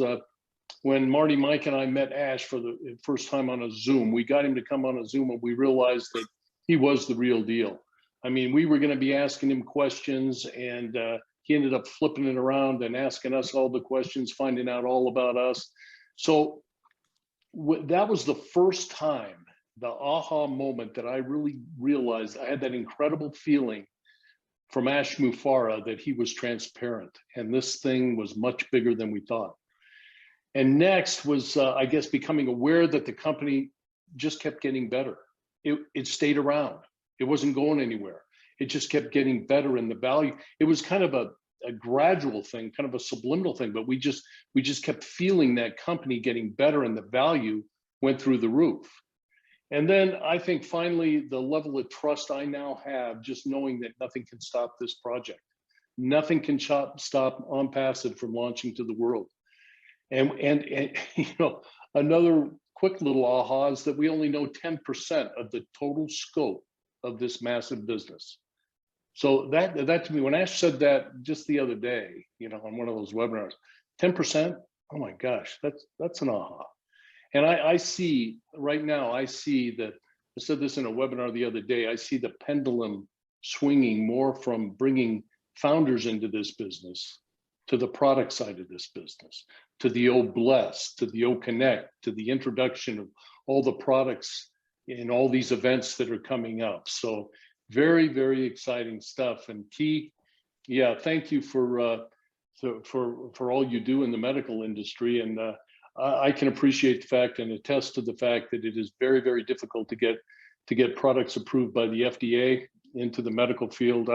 S7: when Marty, Mike, and I met Ash for the first time on a Zoom. We got him to come on a Zoom, and we realized that he was the real deal. I mean, we were going to be asking him questions, and he ended up flipping it around and asking us all the questions, finding out all about us. So that was the first time, the aha moment, that I really realized I had that incredible feeling from Ash Mufareh that he was transparent, and this thing was much bigger than we thought. And next was, I guess, becoming aware that the company just kept getting better. It stayed around. It wasn't going anywhere. It just kept getting better, and the value, it was kind of a gradual thing, kind of a subliminal thing, but we just kept feeling that company getting better, and the value went through the roof. And then I think finally the level of trust I now have, just knowing that nothing can stop this project. Nothing can stop OnPassive from launching to the world. And you know, another quick little aha is that we only know 10% of the total scope of this massive business. So that to me, when Ash said that just the other day, you know, on one of those webinars, 10%, oh my gosh, that's an aha. And I see right now, I see that, I said this in a webinar the other day, I see the pendulum swinging more from bringing founders into this business to the product side of this business, to the O Bless, to the O Connect, to the introduction of all the products in all these events that are coming up. So very, very exciting stuff. And Key, yeah, thank you for all you do in the medical industry. And I can appreciate the fact and attest to the fact that it is very, very difficult to get products approved by the FDA into the medical field.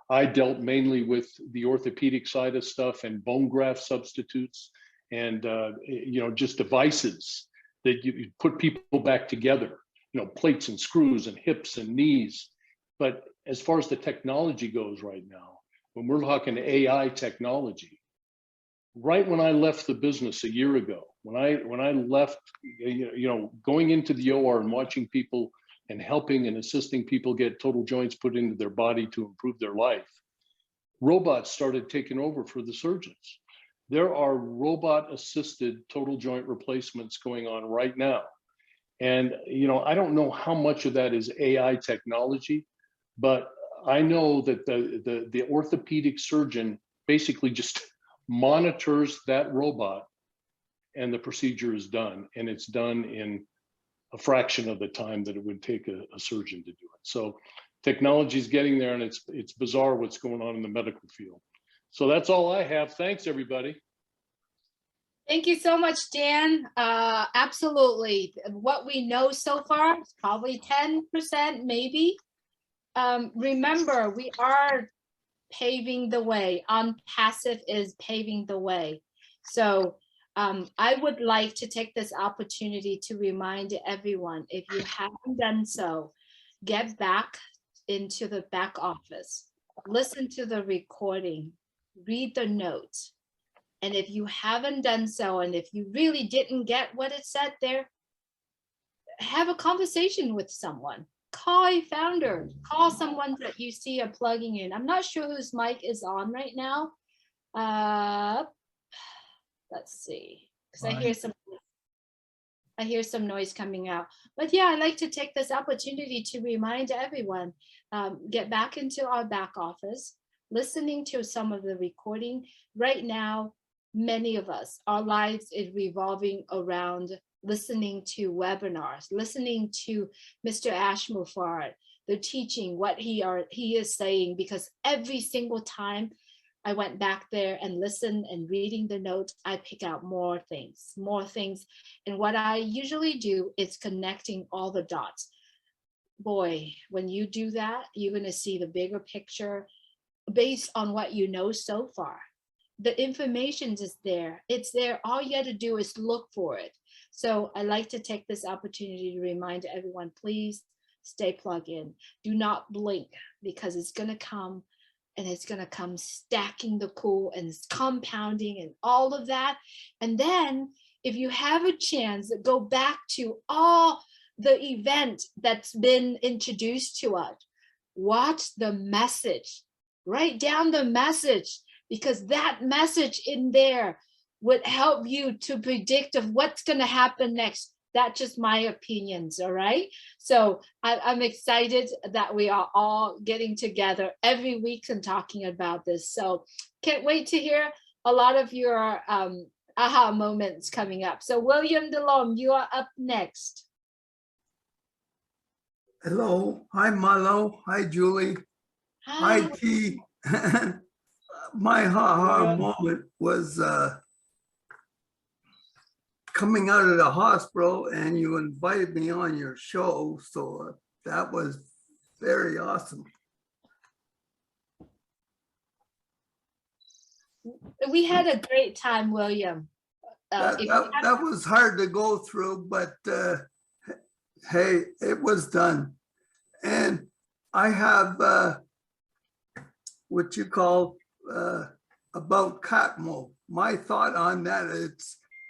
S7: I dealt mainly with the orthopedic side of stuff and bone graft substitutes and you know, just devices that you put people back together, you know, plates and screws and hips and knees. But as far as the technology goes right now, when we're talking AI technology, right when I left the business a year ago, when I left, you know, going into the OR and watching people and helping and assisting people get total joints put into their body to improve their life, robots started taking over for the surgeons. There are robot-assisted total joint replacements going on right now. And, you know, I don't know how much of that is AI technology, but I know that the orthopedic surgeon basically just monitors that robot and the procedure is done, and it's done in a fraction of the time that it would take a surgeon to do it. So technology is getting there, and it's bizarre what's going on in the medical field. So that's all I have. Thanks, everybody.
S6: Thank you so much, Dan. Absolutely. What we know so far is probably 10%, maybe. Remember, we are paving the way. OnPassive is paving the way. So I would like to take this opportunity to remind everyone, if you haven't done so, get back into the back office, listen to the recording, read the notes. And if you haven't done so, and if you really didn't get what it said there, have a conversation with someone. Call a founder, call someone that you see are plugging in. I'm not sure whose mic is on right now. Let's see, because I hear some noise coming out. But yeah, I'd like to take this opportunity to remind everyone, get back into our back office, listening to some of the recording. Right now, many of us, our lives is revolving around listening to webinars, listening to Mr. Ash Mufareh, the teaching, what he is saying, because every single time I went back there and listened and reading the notes, I pick out more things. And what I usually do is connecting all the dots. Boy, when you do that, you're going to see the bigger picture based on what you know so far. The information is there. It's there. All you got to do is look for it. So I like to take this opportunity to remind everyone, please stay plugged in. Do not blink, because it's going to come, and it's going to come stacking the pool and it's compounding and all of that. And then if you have a chance, go back to all the event that's been introduced to us. Watch the message. Write down the message. because that message in there would help you to predict of what's going to happen next. That's just my opinions, all right? So I'm excited that we are all getting together every week and talking about this. So can't wait to hear a lot of your aha moments coming up. So William DeLome, you are up next.
S4: Hello, hi Milo, hi Julie, hi T. My ha-ha moment was coming out of the hospital, and you invited me on your show, so that was very awesome.
S6: We had a great time, William.
S4: That was hard to go through, but hey, it was done. And I have what you call about Catmull. My thought on that,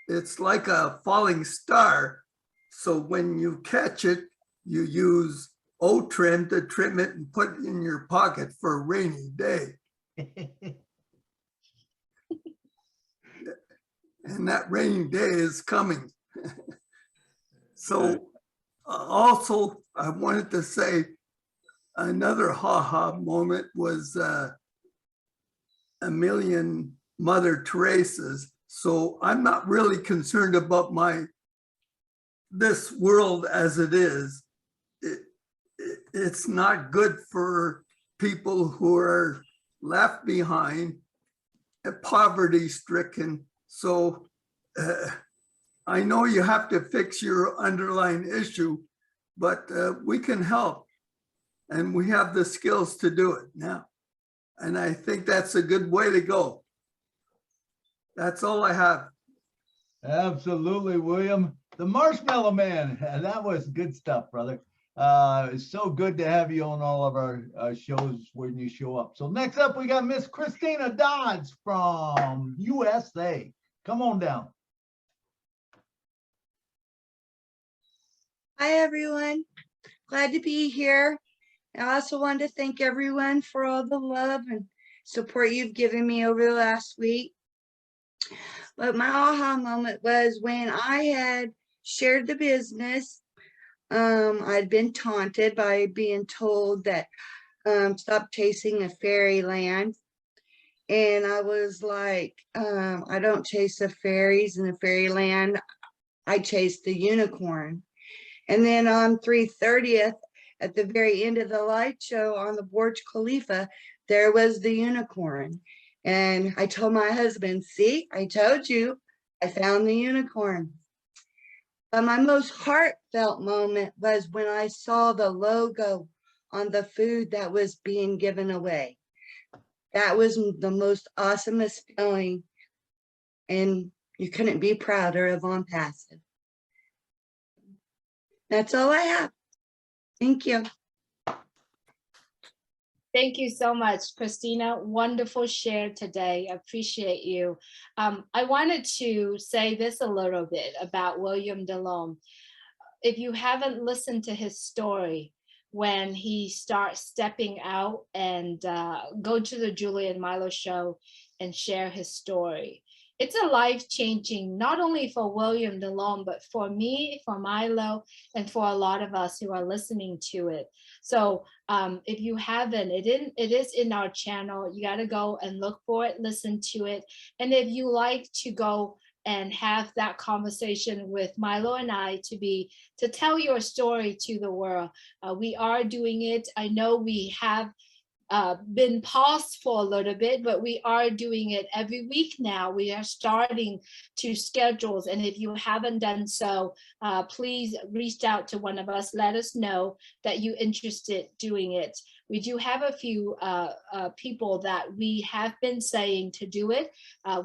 S4: it's like a falling star. So when you catch it, you use O-trim to trim it and put it in your pocket for a rainy day. And that rainy day is coming. So also, I wanted to say another ha-ha moment was a million Mother Teresa's. So I'm not really concerned about this world as it is. It's not good for people who are left behind and poverty stricken. So I know you have to fix your underlying issue, but we can help, and we have the skills to do it now. And I think that's a good way to go. That's all I have.
S1: Absolutely, William. The Marshmallow Man, that was good stuff, brother. It's so good to have you on all of our shows when you show up. So next up, we got Miss Christina Dodds from USA. Come on down.
S11: Hi, everyone. Glad to be here. I also want to thank everyone for all the love and support you've given me over the last week. But my aha moment was when I had shared the business. I'd been taunted by being told that stop chasing the fairyland. And I was like, I don't chase the fairies and the fairyland. I chase the unicorn. And then on 3/30th, at the very end of the light show on the Burj Khalifa, there was the unicorn. And I told my husband, see, I told you, I found the unicorn. But my most heartfelt moment was when I saw the logo on the food that was being given away. That was the most awesomest feeling. And you couldn't be prouder of OnPassive. That's all I have. Thank you.
S6: Thank you so much, Christina. Wonderful share today. Appreciate you. I wanted to say this a little bit about William DeLome. If you haven't listened to his story, when he starts stepping out and go to the Julie and Milo show and share his story, it's a life-changing, not only for William DeLome, but for me, for Milo, and for a lot of us who are listening to it. So if you haven't, it is in our channel. You got to go and look for it, listen to it. And if you like to go and have that conversation with Milo and I to tell your story to the world, we are doing it. I know we have been paused for a little bit, but we are doing it every week now. We are starting to schedules, and if you haven't done so, please reach out to one of us. Let us know that you're interested doing it. We do have a few people that we have been saying to do it.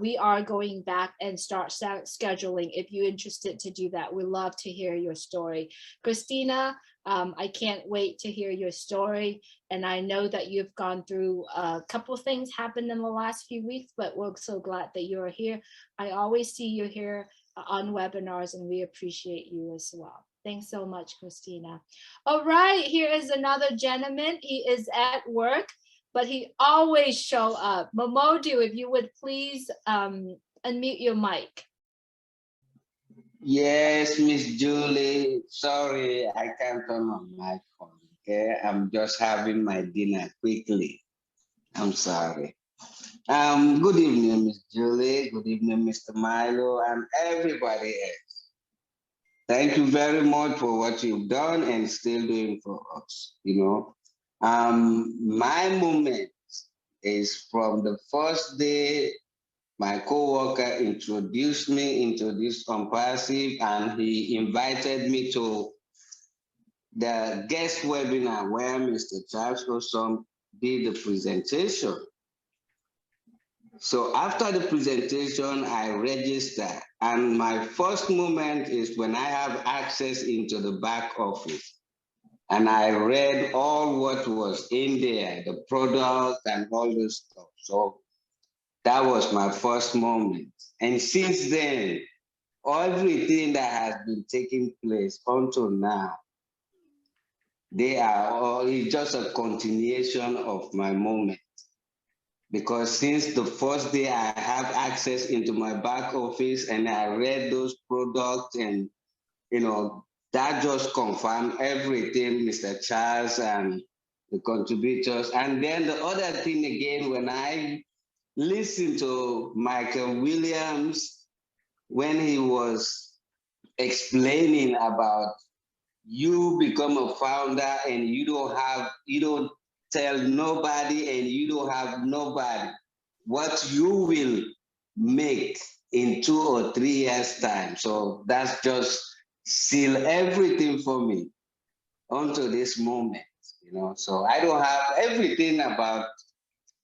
S6: We are going back and start scheduling if you're interested to do that. We love to hear your story. Christina, I can't wait to hear your story. And I know that you've gone through a couple of things happened in the last few weeks, but we're so glad that you're here. I always see you here on webinars, and we appreciate you as well. Thanks so much, Christina. All right, here is another gentleman. He is at work, but he always show up. Momodu, if you would please unmute your mic.
S12: Yes, Miss Julie. Sorry, I can't turn on my phone. Okay, I'm just having my dinner quickly. I'm sorry. Good evening, Miss Julie. Good evening, Mr. Milo, and everybody else. Thank you very much for what you've done and still doing for us. My moment is from the first day my coworker introduced me into this OnPassive, and he invited me to the guest webinar where Mr. Charles Osom did the presentation. So after the presentation, I registered, and my first moment is when I have access into the back office. And I read all what was in there, the product and all this stuff. So that was my first moment. And since then, everything that has been taking place until now, they are all, it's just a continuation of my moment. Because since the first day I have access into my back office and I read those products, and that just confirmed everything Mr. Charles and the contributors. And then the other thing again, when I listened to Michael Williams, when he was explaining about you become a founder and you don't tell nobody and you don't have nobody, what you will make in 2 or 3 years' time. So that's just seal everything for me until this moment, So I don't have everything about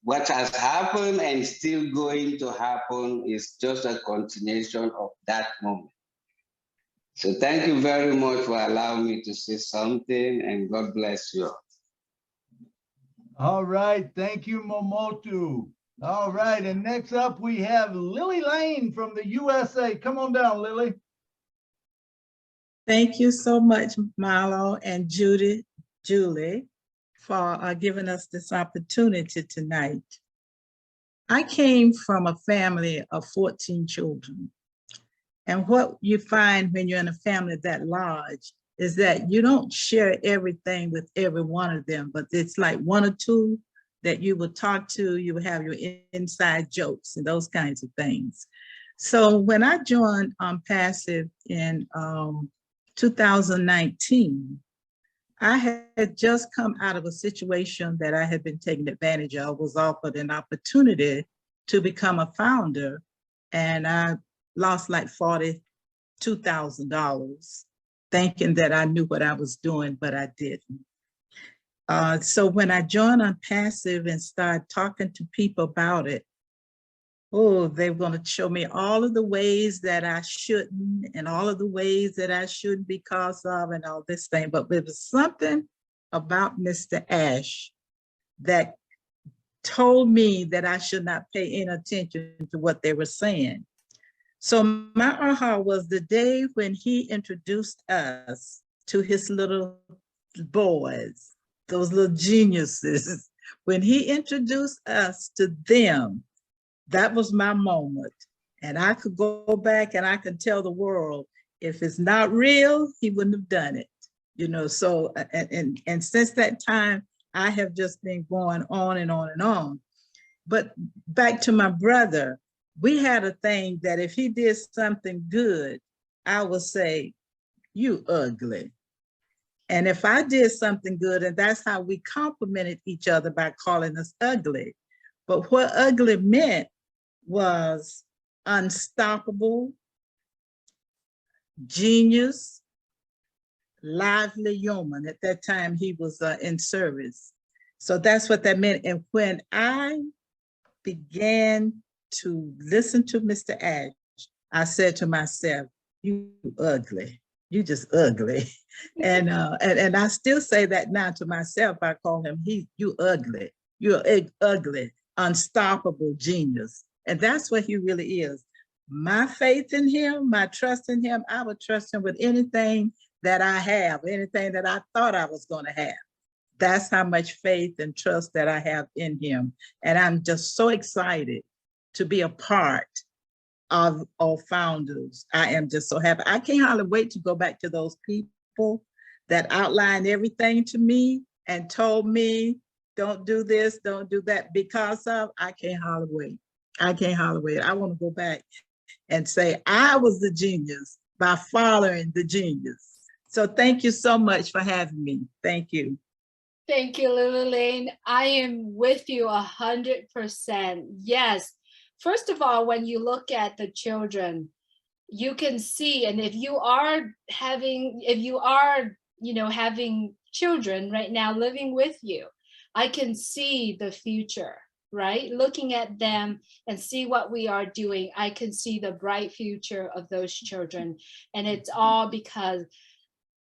S12: what has happened and still going to happen. Is just a continuation of that moment. So thank you very much for allowing me to say something, and God bless you.
S1: All right, thank you, Momotu. All right, and next up we have Lily Lane from the USA. Come on down, Lily.
S2: Thank you so much, Milo and Julie, for giving us this opportunity tonight. I came from a family of 14 children. And what you find when you're in a family that large is that you don't share everything with every one of them, but it's like 1 or 2 that you will talk to, you will have your inside jokes and those kinds of things. So when I joined OnPassive in 2019, I had just come out of a situation that I had been taken advantage of, was offered an opportunity to become a founder, and I lost like $42,000, thinking that I knew what I was doing, but I didn't. So when I joined OnPassive and started talking to people about it, they were going to show me all of the ways that I shouldn't and all of the ways that I shouldn't because of and all this thing. But there was something about Mr. Ash that told me that I should not pay any attention to what they were saying. So my aha was the day when he introduced us to his little boys, those little geniuses. When he introduced us to them, that was my moment. And I could go back and I could tell the world, if it's not real, he wouldn't have done it. So, and since that time, I have just been going on and on and on. But back to my brother, we had a thing that if he did something good, I would say, you ugly. And if I did something good, and that's how we complimented each other by calling us ugly. But what ugly meant was unstoppable, genius, lively human. At that time, he was in service. So that's what that meant. And when I began to listen to Mr. Ash, I said to myself, you ugly, you just ugly. And I still say that now to myself. I call him, you ugly, you're ugly, unstoppable genius. And that's what he really is. My faith in him, my trust in him, I would trust him with anything that I have, anything that I thought I was going to have. That's how much faith and trust that I have in him. And I'm just so excited to be a part of Founders. I am just so happy. I can't hardly wait to go back to those people that outlined everything to me and told me, don't do this, don't do that, because of, I can't hardly wait. I can't hardly wait. I want to go back and say, I was the genius by following the genius. So thank you so much for having me. Thank you.
S6: Thank you, Lily Lane. I am with you 100%. Yes. First of all, when you look at the children, you can see, and if you are having children right now living with you, I can see the future, right? Looking at them and see what we are doing, I can see the bright future of those children. And it's all because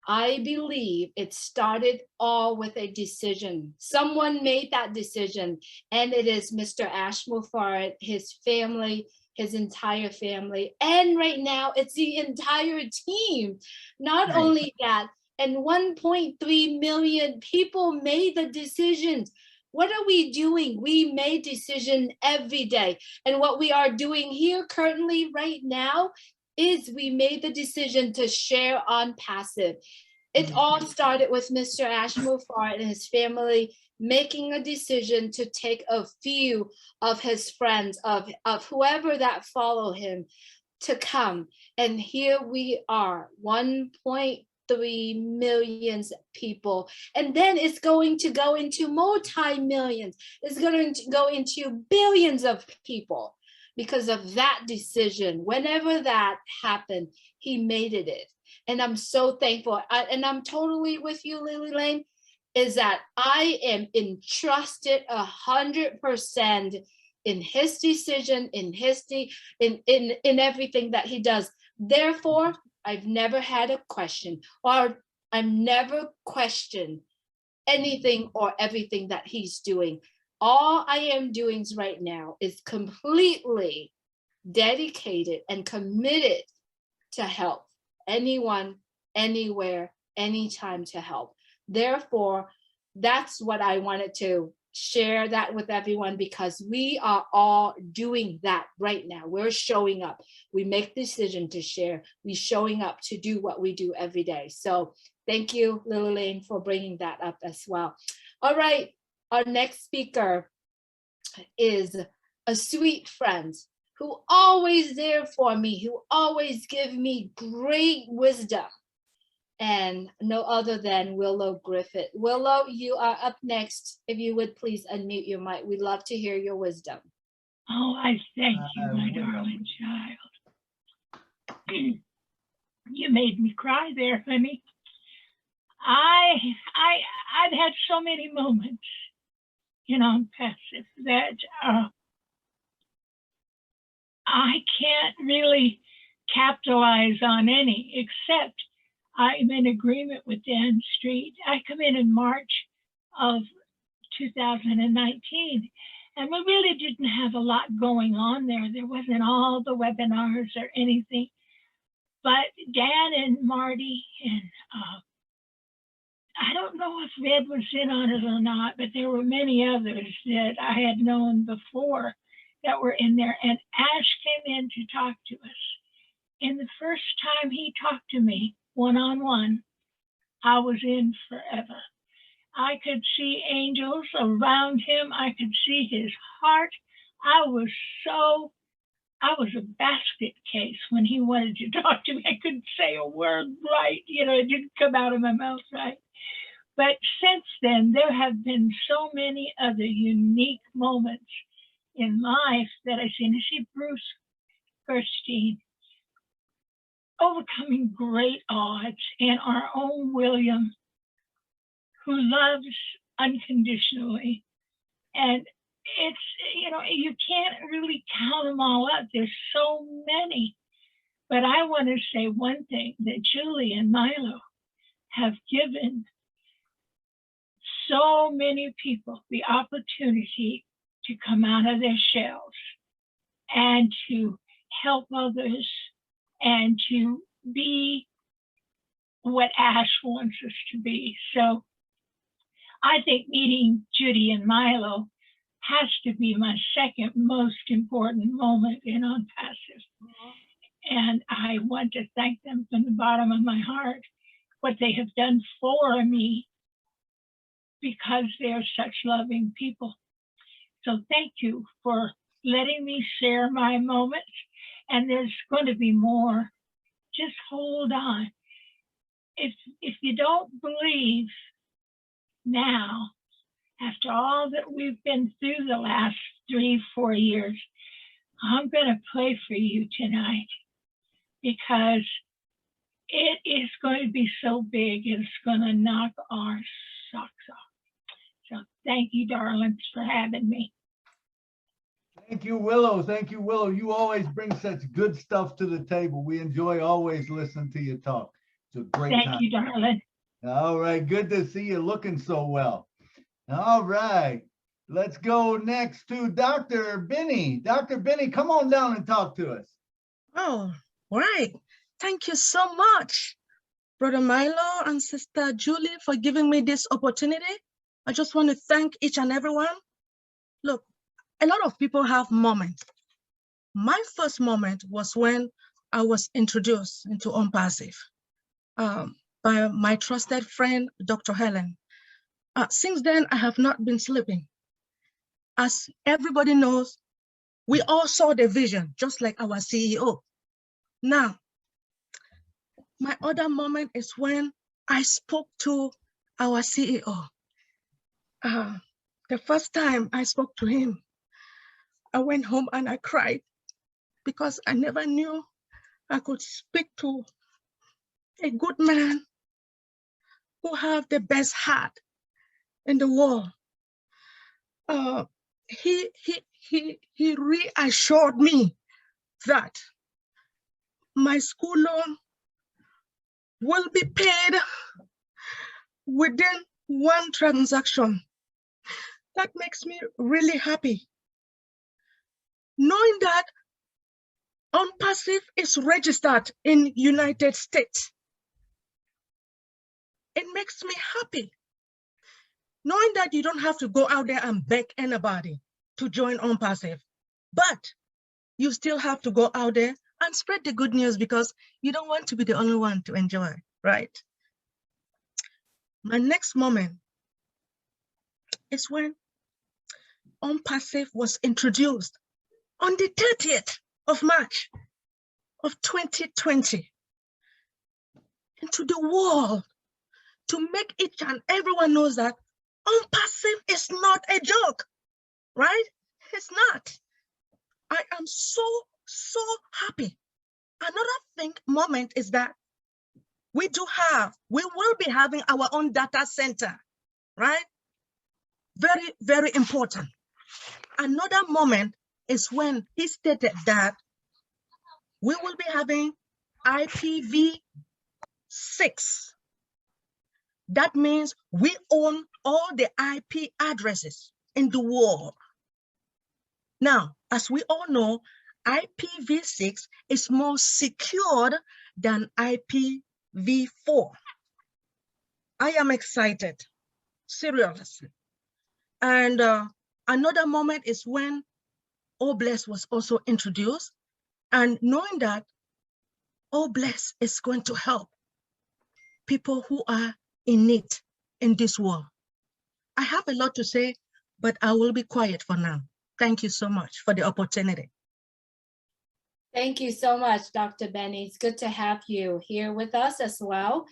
S6: I believe it started all with a decision. Someone made that decision, and it is Mr. Ash Mufarad, his family, his entire family. And right now it's the entire team. Not only that, and 1.3 million people made the decisions. What are we doing? We made decision every day. And what we are doing here currently right now is we made the decision to share OnPassive. It all started with Mr. Ash Mufarad and his family making a decision to take a few of his friends, of whoever that follow him, to come. And here we are, 1.3 million people. And then it's going to go into multi-millions. It's going to go into billions of people because of that decision. Whenever that happened, he made it. And I'm so thankful. And I'm totally with you, Lily Lane, is that I am entrusted 100% in his decision, in everything that he does. Therefore, I've never had a question, or I'm never questioned anything or everything that he's doing. All I am doing right now is completely dedicated and committed to help anyone, anywhere, anytime, to help. Therefore, that's what I wanted to share that with everyone, because we are all doing that right now. We're showing up. We make the decision to share. We're showing up to do what we do every day. So thank you, Lily Lane, for bringing that up as well. All right, our next speaker is a sweet friend who always there for me, who always give me great wisdom, and no other than Willow Griffith. Willow, you are up next. If you would please unmute your mic. We'd love to hear your wisdom.
S13: Oh, I thank you, my darling child. You made me cry there, honey. I've had so many moments in OnPassive that I can't really capitalize on any, except I'm in agreement with Dan Street. I come in March of 2019, and we really didn't have a lot going on there. There wasn't all the webinars or anything, but Dan and Marty and I don't know if Red was in on it or not, but there were many others that I had known before that were in there, and Ash came in to talk to us. And the first time he talked to me one-on-one, I was in forever. I could see angels around him. I could see his heart. I was a basket case when he wanted to talk to me. I couldn't say a word right. It didn't come out of my mouth right. But since then, there have been so many other unique moments in life that I've seen. I see Bruce Gerstein overcoming great odds, and our own William, who loves unconditionally. And it's, you can't really count them all up. There's so many. But I want to say one thing, that Julie and MILO have given so many people the opportunity to come out of their shells and to help others and to be what Ash wants us to be. So I think meeting Judy and Milo has to be my second most important moment in OnPassive. And I want to thank them from the bottom of my heart, what they have done for me, because they're such loving people. So thank you for letting me share my moments. And there's going to be more. Just hold on. If you don't believe now, after all that we've been through the last 3-4 years, I'm going to pray for you tonight, because it is going to be so big, it's going to knock our socks off. So thank you, darlings, for having me.
S1: Thank you, Willow. Thank you, Willow. You always bring such good stuff to the table. We enjoy always listening to you talk. It's a great time.
S13: Thank you, darling.
S1: All right. Good to see you looking so well. All right. Let's go next to Dr. Benny. Dr. Benny, come on down and talk to us.
S14: Oh, right. Thank you so much, Brother Milo and Sister Julie, for giving me this opportunity. I just want to thank each and everyone. Look, a lot of people have moments. My first moment was when I was introduced into OnPassive by my trusted friend, Dr. Helen. Since then, I have not been sleeping. As everybody knows, we all saw the vision, just like our CEO. Now, my other moment is when I spoke to our CEO. The first time I spoke to him, I went home and I cried, because I never knew I could speak to a good man who have the best heart in the world. He reassured me that my school loan will be paid within one transaction. That makes me really happy. Knowing that OnPassive is registered in United States, it makes me happy. Knowing that you don't have to go out there and beg anybody to join OnPassive, but you still have to go out there and spread the good news, because you don't want to be the only one to enjoy, right? My next moment is when OnPassive was introduced on the 30th of March of 2020 into the world, to make each and everyone knows that OnPassive is not a joke, right? It's not. I am so happy. Another moment is that we will be having our own data center, right? Very, very important. Another moment is when he stated that we will be having IPv6. That means we own all the IP addresses in the world. Now, as we all know, IPv6 is more secured than IPv4. I am excited, seriously. And another moment is when OBless was also introduced, and knowing that OBless is going to help people who are in need in this world. I have a lot to say, but I will be quiet for now. Thank you so much for the opportunity.
S6: Thank you so much, Dr. Benny. It's good to have you here with us as well.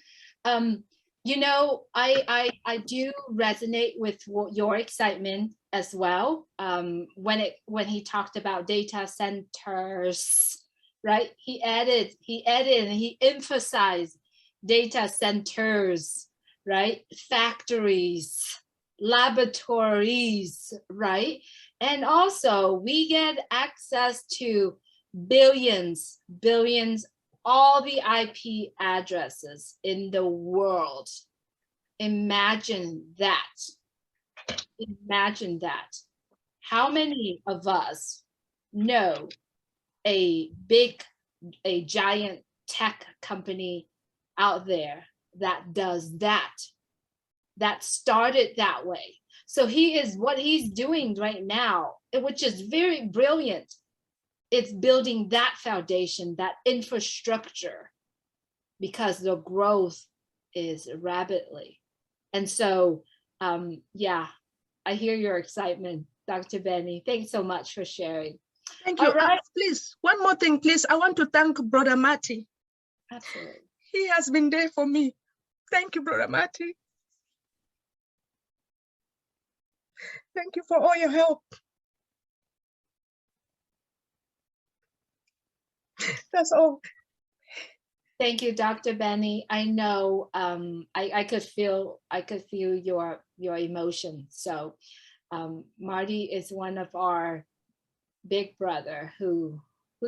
S6: You know, I do resonate with your excitement as well. When he talked about data centers, right? He added, and he emphasized data centers, right? Factories, laboratories, right? And also we get access to billions, all the IP addresses in the world. Imagine that. Imagine that. How many of us know a giant tech company out there that does that? that started that way. So what he's doing right now, which is very brilliant. It's building that foundation, that infrastructure, because the growth is rapidly. And so, yeah, I hear your excitement, Dr. Benny. Thanks so much for sharing.
S14: Thank you.
S6: All right.
S14: Please, one more thing, please. I want to thank Brother Matty.
S6: Absolutely.
S14: He has been there for me. Thank you, Brother Matty. Thank you for all your help. That's all.
S6: Thank you, Dr. Benny. I know I could feel your emotion. So Marty is one of our big brother who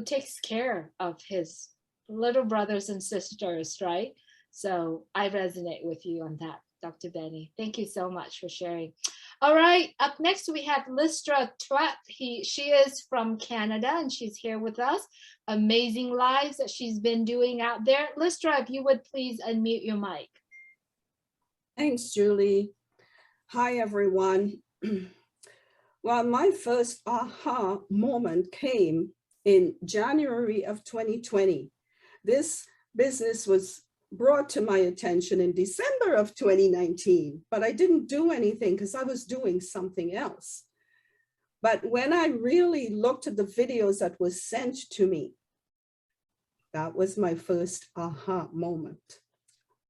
S6: takes care of his little brothers and sisters, right? So I resonate with you on that, Dr. Benny. Thank you so much for sharing. All right, up next we have Listra Twep. She is from Canada and she's here with us. Amazing lives that she's been doing out there. Listra, if you would please unmute your mic.
S15: Thanks, Julie. Hi, everyone. Well, my first aha moment came in January of 2020. This business was brought to my attention in December of 2019, but I didn't do anything because I was doing something else. But when I really looked at the videos that was sent to me, that was my first aha moment,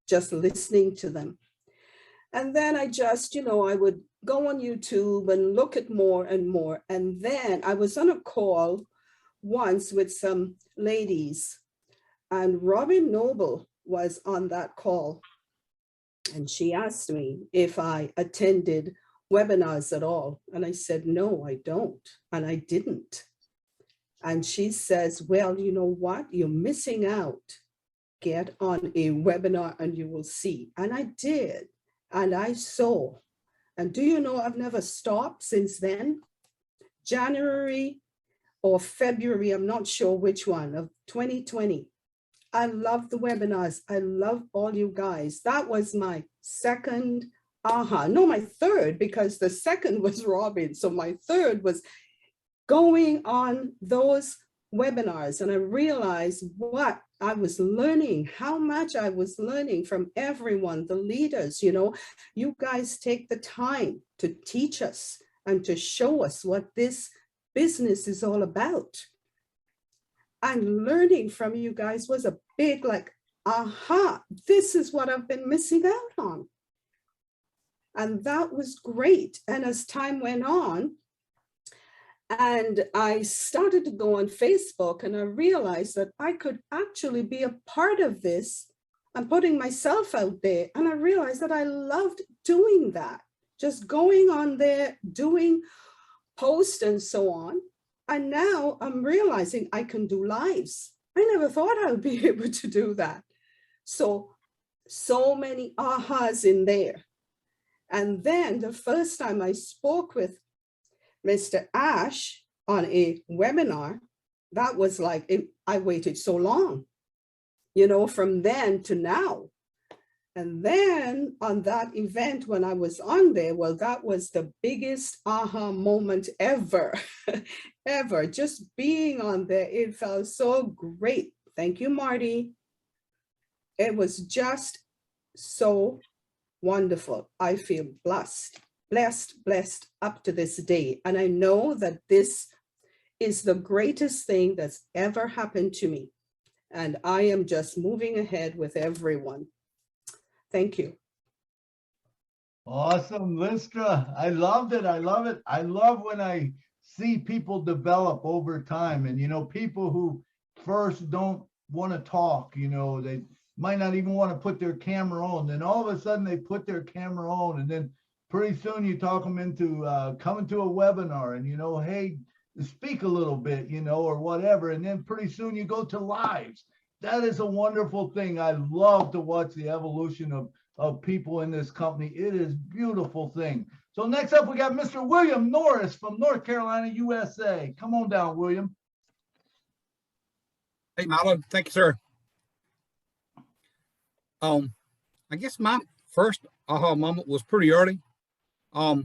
S15: just listening to them. And then I just, I would go on YouTube and look at more and more. And then I was on a call once with some ladies, and Robin Noble was on that call. And she asked me if I attended webinars at all. And I said, no, I don't. And I didn't. And she says, well, you know what? You're missing out. Get on a webinar and you will see. And I did. And I saw. And do you know, I've never stopped since then. January or February, I'm not sure which one, of 2020. I love the webinars. I love all you guys. That was my second aha. No, my third, because the second was Robin. So my third was going on those webinars. And I realized what I was learning, how much I was learning from everyone, the leaders. You guys take the time to teach us and to show us what this business is all about. And learning from you guys was a big aha, this is what I've been missing out on. And that was great. And as time went on, and I started to go on Facebook, and I realized that I could actually be a part of this and putting myself out there. And I realized that I loved doing that, just going on there, doing posts and so on. And now I'm realizing I can do lives. I never thought I would be able to do that. So many ahas in there. And then the first time I spoke with Mr. Ash on a webinar, that was I waited so long, from then to now. And then on that event, when I was on there, well, that was the biggest aha moment ever, ever. Just being on there, it felt so great. Thank you, Marty. It was just so wonderful. I feel blessed up to this day. And I know that this is the greatest thing that's ever happened to me. And I am just moving ahead with everyone. Thank you.
S1: Awesome, Listra. I loved it. I love it. I love when I see people develop over time, and people who first don't want to talk, they might not even want to put their camera on. Then all of a sudden they put their camera on, and then pretty soon you talk them into coming to a webinar and, hey, speak a little bit, or whatever. And then pretty soon you go to lives. That is a wonderful thing. I love to watch the evolution of people in this company. It is a beautiful thing. So next up, we got Mr. William Norris from North Carolina, USA. Come on down, William.
S16: Hey, Milo. Thank you, sir. I guess my first aha moment was pretty early. I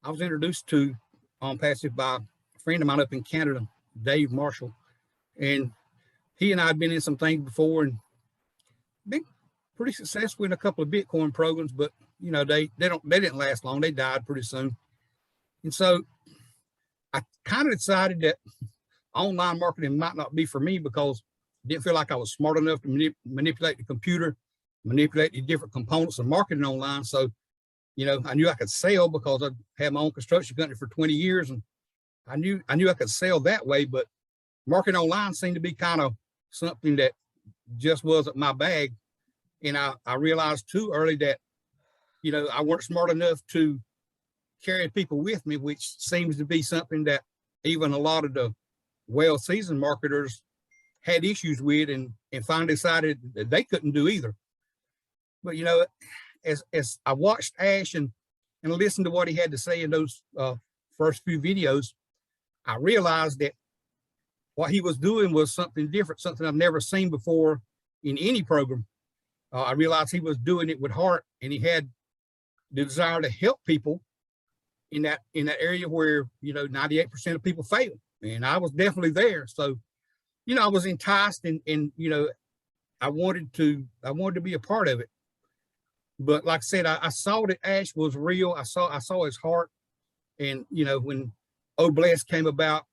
S16: was introduced to OnPassive by a friend of mine up in Canada, Dave Marshall, and he and I had been in some things before and been pretty successful in a couple of Bitcoin programs, but you know, they didn't last long. They died pretty soon. And so I kind of decided that online marketing might not be for me because I didn't feel like I was smart enough to manipulate the computer, manipulate the different components of marketing online. So, you know, I knew I could sell because I had my own construction company for 20 years. And I knew I could sell that way, but marketing online seemed to be kind of something that just wasn't my bag. And I realized too early that, you know, I weren't smart enough to carry people with me, which seems to be something that even a lot of the well-seasoned marketers had issues with and finally decided that they couldn't do either. But, you know, as I watched Ash and listened to what he had to say in those first few videos, I realized that what he was doing was something different, something I've never seen before in any program. I realized he was doing it with heart, and he had the desire to help people in that area where, you know, 98% of people fail. And I was definitely there. So, you know, I was enticed and you know, I wanted to be a part of it. But like I said, I saw that Ash was real. I saw his heart. And, you know, when Oh Bless came about,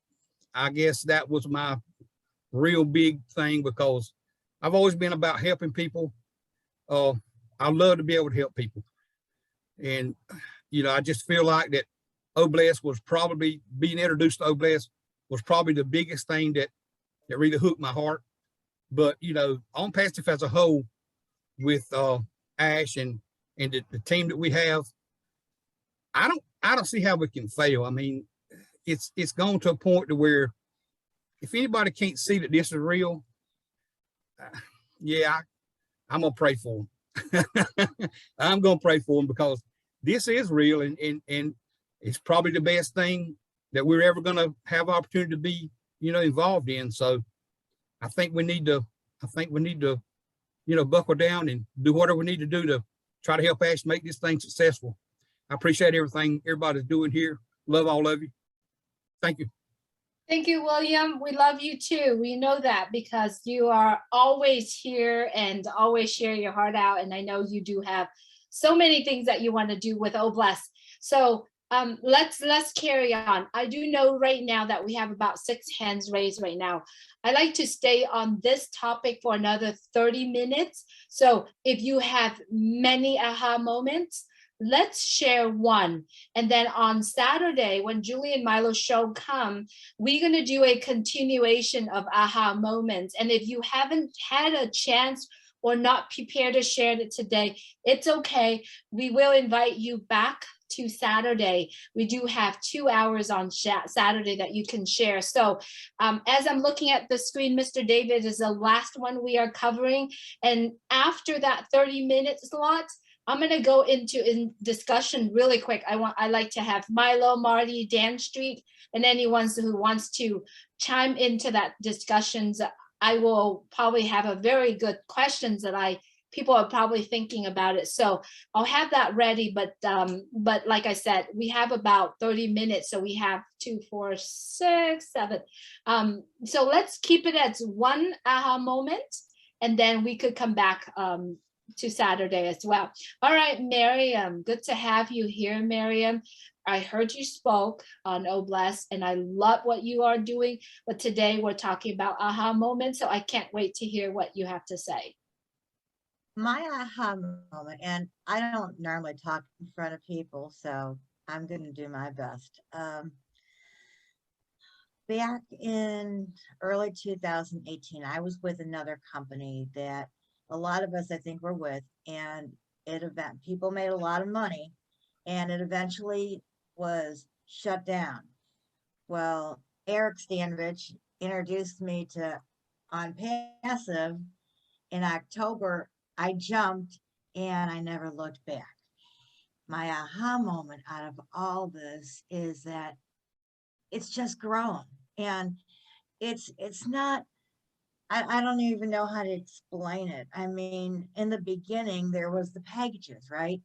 S16: I guess that was my real big thing because I've always been about helping people. I love to be able to help people. And, you know, I just feel like that Oh Bless was probably, being introduced to Oh Bless was probably the biggest thing that really hooked my heart. But, you know, OnPassive as a whole with Ash and the team that we have, I don't see how we can fail. I mean, it's gone to a point to where if anybody can't see that this is real, yeah, I'm gonna pray for them. I'm gonna pray for them because this is real and it's probably the best thing that we're ever gonna have opportunity to be, you know, involved in. So I think we need to, you know, buckle down and do whatever we need to do to try to help Ash make this thing successful. I appreciate everything everybody's doing here. Love all of you. Thank you.
S6: Thank you, William. We love you too. We know that because you are always here and always share your heart out. And I know you do have so many things that you want to do with Oh Bless. So let's carry on. I do know right now that we have about 6 hands raised right now. I like to stay on this topic for another 30 minutes. So if you have many aha moments, let's share one. And then on Saturday, when Julie and Milo show come, we're going to do a continuation of aha moments. And if you haven't had a chance or not prepared to share it today, it's okay. We will invite you back to Saturday. We do have 2 hours on Saturday that you can share. So as I'm looking at the screen, Mr. David is the last one we are covering. And after that 30-minute slot, I'm going to go into discussion really quick. I like to have Milo, Marty, Dan Street, and anyone who wants to chime into that discussions. I will probably have a very good questions that people are probably thinking about it. So I'll have that ready. But like I said, we have about 30 minutes. So we have 2, 4, 6, 7. So let's keep it as one aha moment, and then we could come back to Saturday as well. All right, Miriam, good to have you here, Miriam. I heard you spoke on Oh Bless, and I love what you are doing. But today we're talking about aha moments, so I can't wait to hear what you have to say.
S17: My aha moment, and I don't normally talk in front of people, so I'm going to do my best. Back in early 2018, I was with another company that a lot of us, I think, were with, and people made a lot of money, and it eventually was shut down. Well, Eric Stanrich introduced me to OnPassive in October. I jumped and I never looked back. My aha moment out of all this is that it's just grown, and it's not I don't even know how to explain it. I mean, in the beginning, there was the packages, right?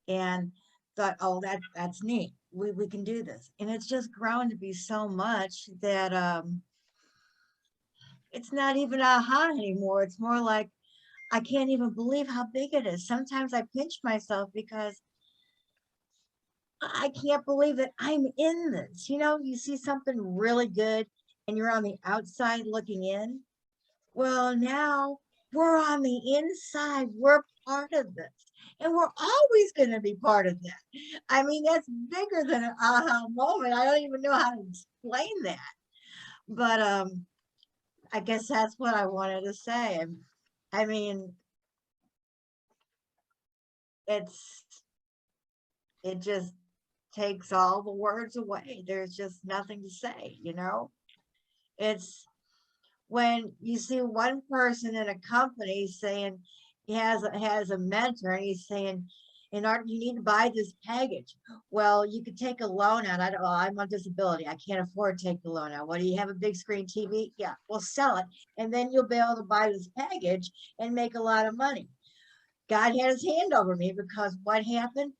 S17: And thought, oh, that's neat. We can do this. And it's just grown to be so much that it's not even aha anymore. It's more like, I can't even believe how big it is. Sometimes I pinch myself because I can't believe that I'm in this. You know, you see something really good and you're on the outside looking in. Well, now we're on the inside. We're part of this. And we're always going to be part of that. I mean, that's bigger than an aha moment. I don't even know how to explain that. But I guess that's what I wanted to say. I mean, it just takes all the words away. There's just nothing to say, you know? It's when you see one person in a company saying he has a mentor and he's saying, in order, you need to buy this package. Well, you could take a loan out. I'm on disability. I can't afford to take the loan out. What, do you have a big screen TV? Yeah, well, sell it. And then you'll be able to buy this package and make a lot of money. God had his hand over me because what happened?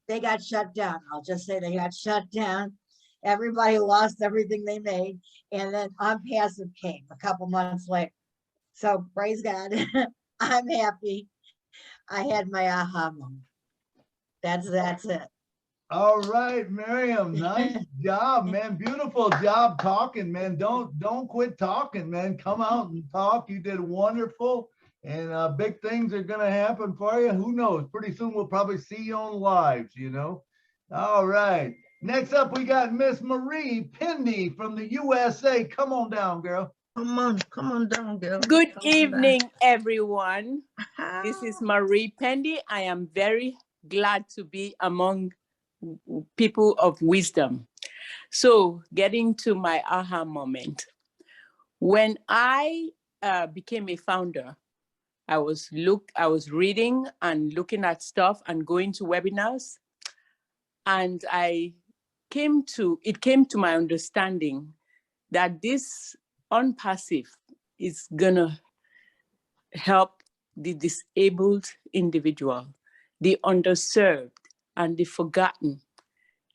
S17: They got shut down. I'll just say they got shut down. Everybody lost everything they made. And then OnPassive came a couple months later. So praise God. I'm happy. I had my aha moment. That's it.
S1: All right, Miriam, nice job, man. Beautiful job talking, man. Don't quit talking, man. Come out and talk. You did wonderful, and big things are gonna happen for you. Who knows? Pretty soon we'll probably see you on lives, you know. All right. Next up, we got Miss Marie Pendy from the USA. Come on down, girl.
S14: Come on down, girl.
S18: Good
S14: Come on
S18: evening,
S14: down.
S18: everyone. This is Marie Pendy. I am very glad to be among people of wisdom. So getting to my aha moment. When I became a founder, I was reading and looking at stuff and going to webinars. And it came to my understanding that this OnPassive is gonna help the disabled individual, the underserved and the forgotten,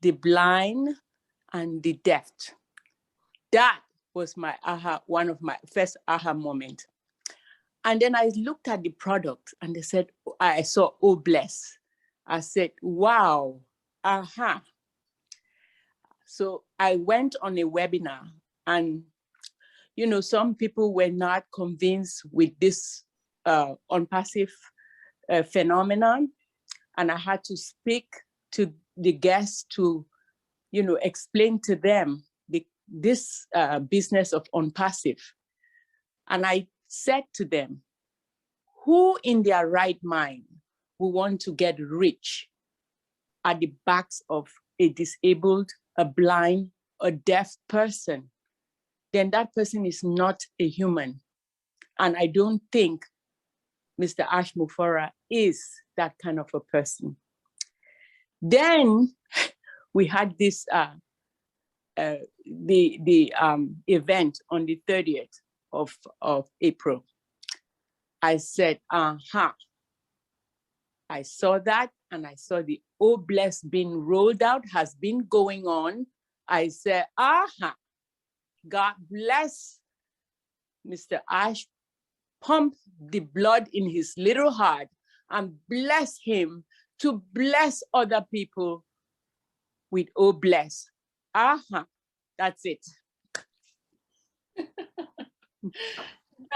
S18: the blind and the deaf. That was my one of my first aha moment. And then I looked at the product and they said, I saw Oh Bless. I said, wow, aha. So I went on a webinar and, you know, some people were not convinced with this OnPassive phenomenon. And I had to speak to the guests to, you know, explain to them this business of OnPassive. And I said to them, who in their right mind will want to get rich at the backs of a disabled, a blind, a deaf person? Then that person is not a human. And I don't think Mr. Ash Mufora is that kind of a person. Then we had this event on the 30th of April. I said, aha. I saw that and I saw the Oh Bless being rolled out, has been going on. I said, aha, God bless Mr. Ash, pump the blood in his little heart and bless him to bless other people with Oh Bless. Aha, that's it.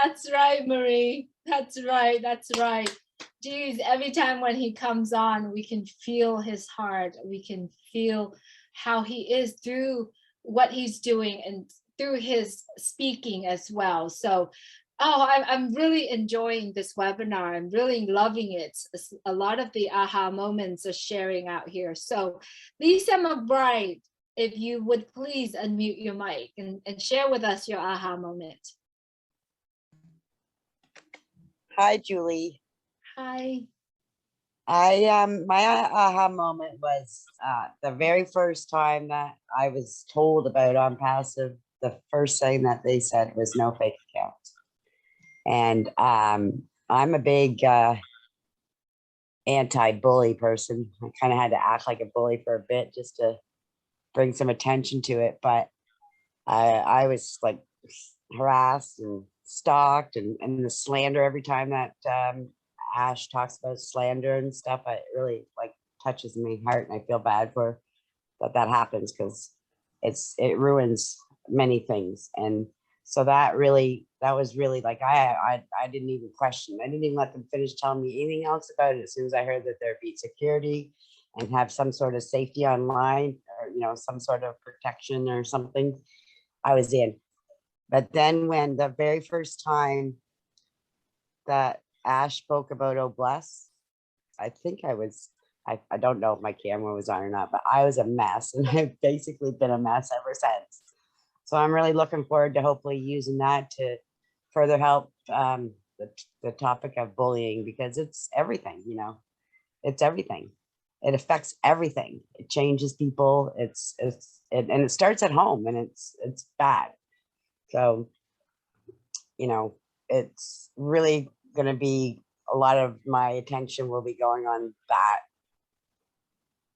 S6: That's right, Marie. That's right. That's right. Geez, every time when he comes on, we can feel his heart. We can feel how he is through what he's doing and through his speaking as well. So, I'm really enjoying this webinar. I'm really loving it. A lot of the aha moments are sharing out here. So, Lisa McBride, if you would please unmute your mic and share with us your aha moment.
S19: Hi, Julie.
S6: Hi.
S19: My aha moment was the very first time that I was told about OnPassive, the first thing that they said was no fake accounts. And I'm a big anti-bully person. I kind of had to act like a bully for a bit just to bring some attention to it. But I was like harassed and stalked, and the slander every time that Ash talks about slander and stuff, it really like touches my heart, and I feel bad for that happens, because it ruins many things. And so that was really like I didn't even question. I didn't even let them finish telling me anything else about it. As soon as I heard that there'd be security and have some sort of safety online, or some sort of protection or something, I was in. But then when the very first time that Ash spoke about Oh Bless, I think I don't know if my camera was on or not, but I was a mess, and I've basically been a mess ever since. So I'm really looking forward to hopefully using that to further help the topic of bullying, because it's everything, it's everything. It affects everything. It changes people. And it starts at home, and it's bad. So, it's really going to be a lot of my attention will be going on that.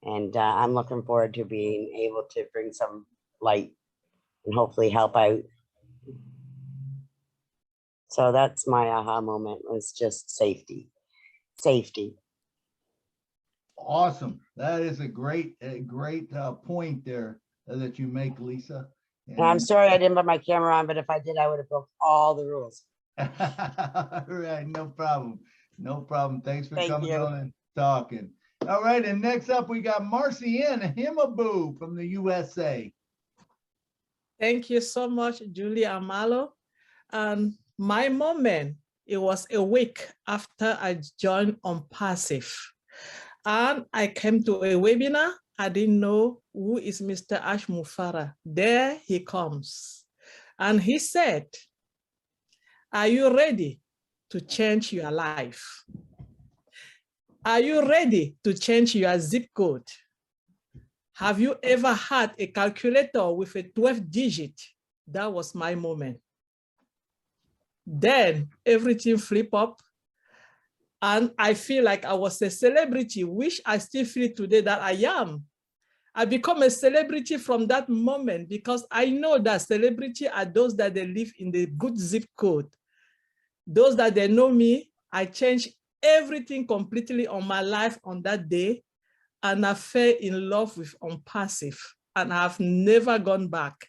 S19: And I'm looking forward to being able to bring some light and hopefully help out. So that's my aha moment, was just safety.
S1: Awesome. That is a great point there that you make, Lisa.
S19: And I'm sorry I didn't put my camera on, but if I did, I would have broke all the rules.
S1: All right, no problem. No problem. Thanks for
S19: Thank
S1: coming
S19: you.
S1: on and talking. All right, and next up we got Marcy Ann Himaboo from the USA.
S20: Thank you so much, Julie and MILO. And my moment, it was a week after I joined OnPassive. And I came to a webinar. I didn't know who is Mr. Ash Mufara. There he comes. And he said, are you ready to change your life? Are you ready to change your zip code? Have you ever had a calculator with a 12 digit? That was my moment. Then everything flipped up, and I feel like I was a celebrity, which I still feel today that I am. I become a celebrity from that moment, because I know that celebrity are those that they live in the good zip code. Those that they know me, I changed everything completely on my life on that day, and I fell in love with OnPassive, and I've never gone back.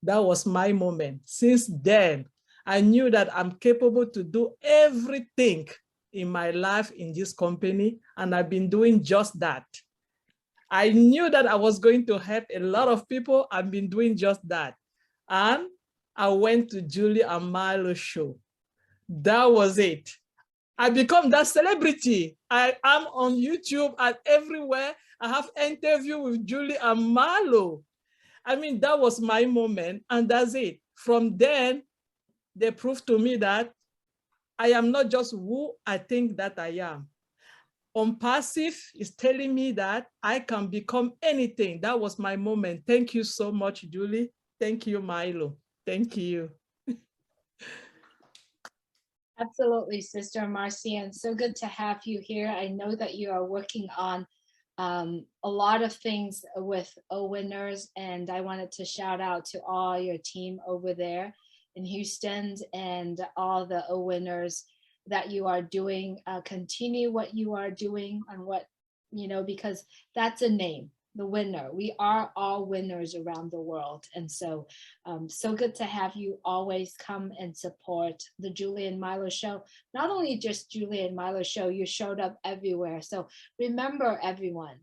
S20: That was my moment. Since then, I knew that I'm capable to do everything in my life in this company, and I've been doing just that. I knew that I was going to help a lot of people. I've been doing just that. And I went to Julie and MILO show. That was it. I become that celebrity. I am on YouTube and everywhere. I have interview with Julie and MILO. I mean, that was my moment, and that's it. From then, they proved to me that I am not just who I think that I am. OnPassive is telling me that I can become anything. That was my moment. Thank you so much, Julie. Thank you, MILO. Thank you.
S6: Absolutely, Sister Marcy, and so good to have you here. I know that you are working on a lot of things with O-Winners, and I wanted to shout out to all your team over there in Houston and all the O-Winners that you are doing. Continue what you are doing and what, because that's a name, the winner. We are all winners around the world. And so, so good to have you always come and support the Julie and MILO show. Not only just Julie and MILO show, you showed up everywhere. So remember, everyone,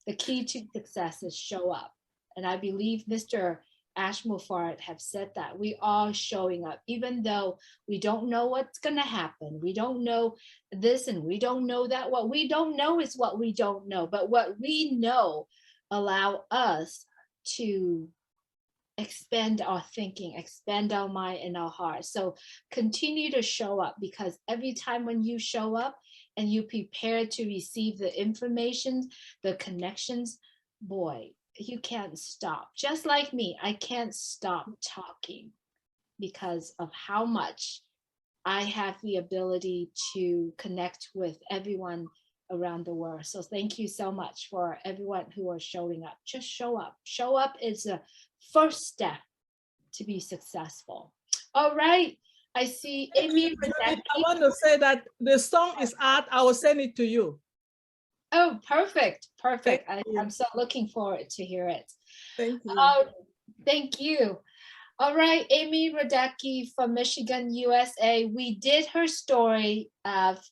S6: the key to success is show up. And I believe Mr. Ash Mufarad have said that we are showing up, even though we don't know what's going to happen. We don't know this and we don't know that. What we don't know is what we don't know, but what we know allow us to expand our thinking, expand our mind and our heart. So continue to show up, because every time when you show up and you prepare to receive the information, the connections, boy, you can't stop. Just like me, I can't stop talking because of how much I have the ability to connect with everyone around the world. So thank you so much for everyone who are showing up. Just show up. Show up is the first step to be successful. All right. I see Amy.
S20: I want to say that the song is out. I will send it to you.
S6: Oh, perfect. Perfect. I'm so looking forward to hear it.
S20: Thank you.
S6: Thank you. All right, Amy Radecki from Michigan, USA. We did her story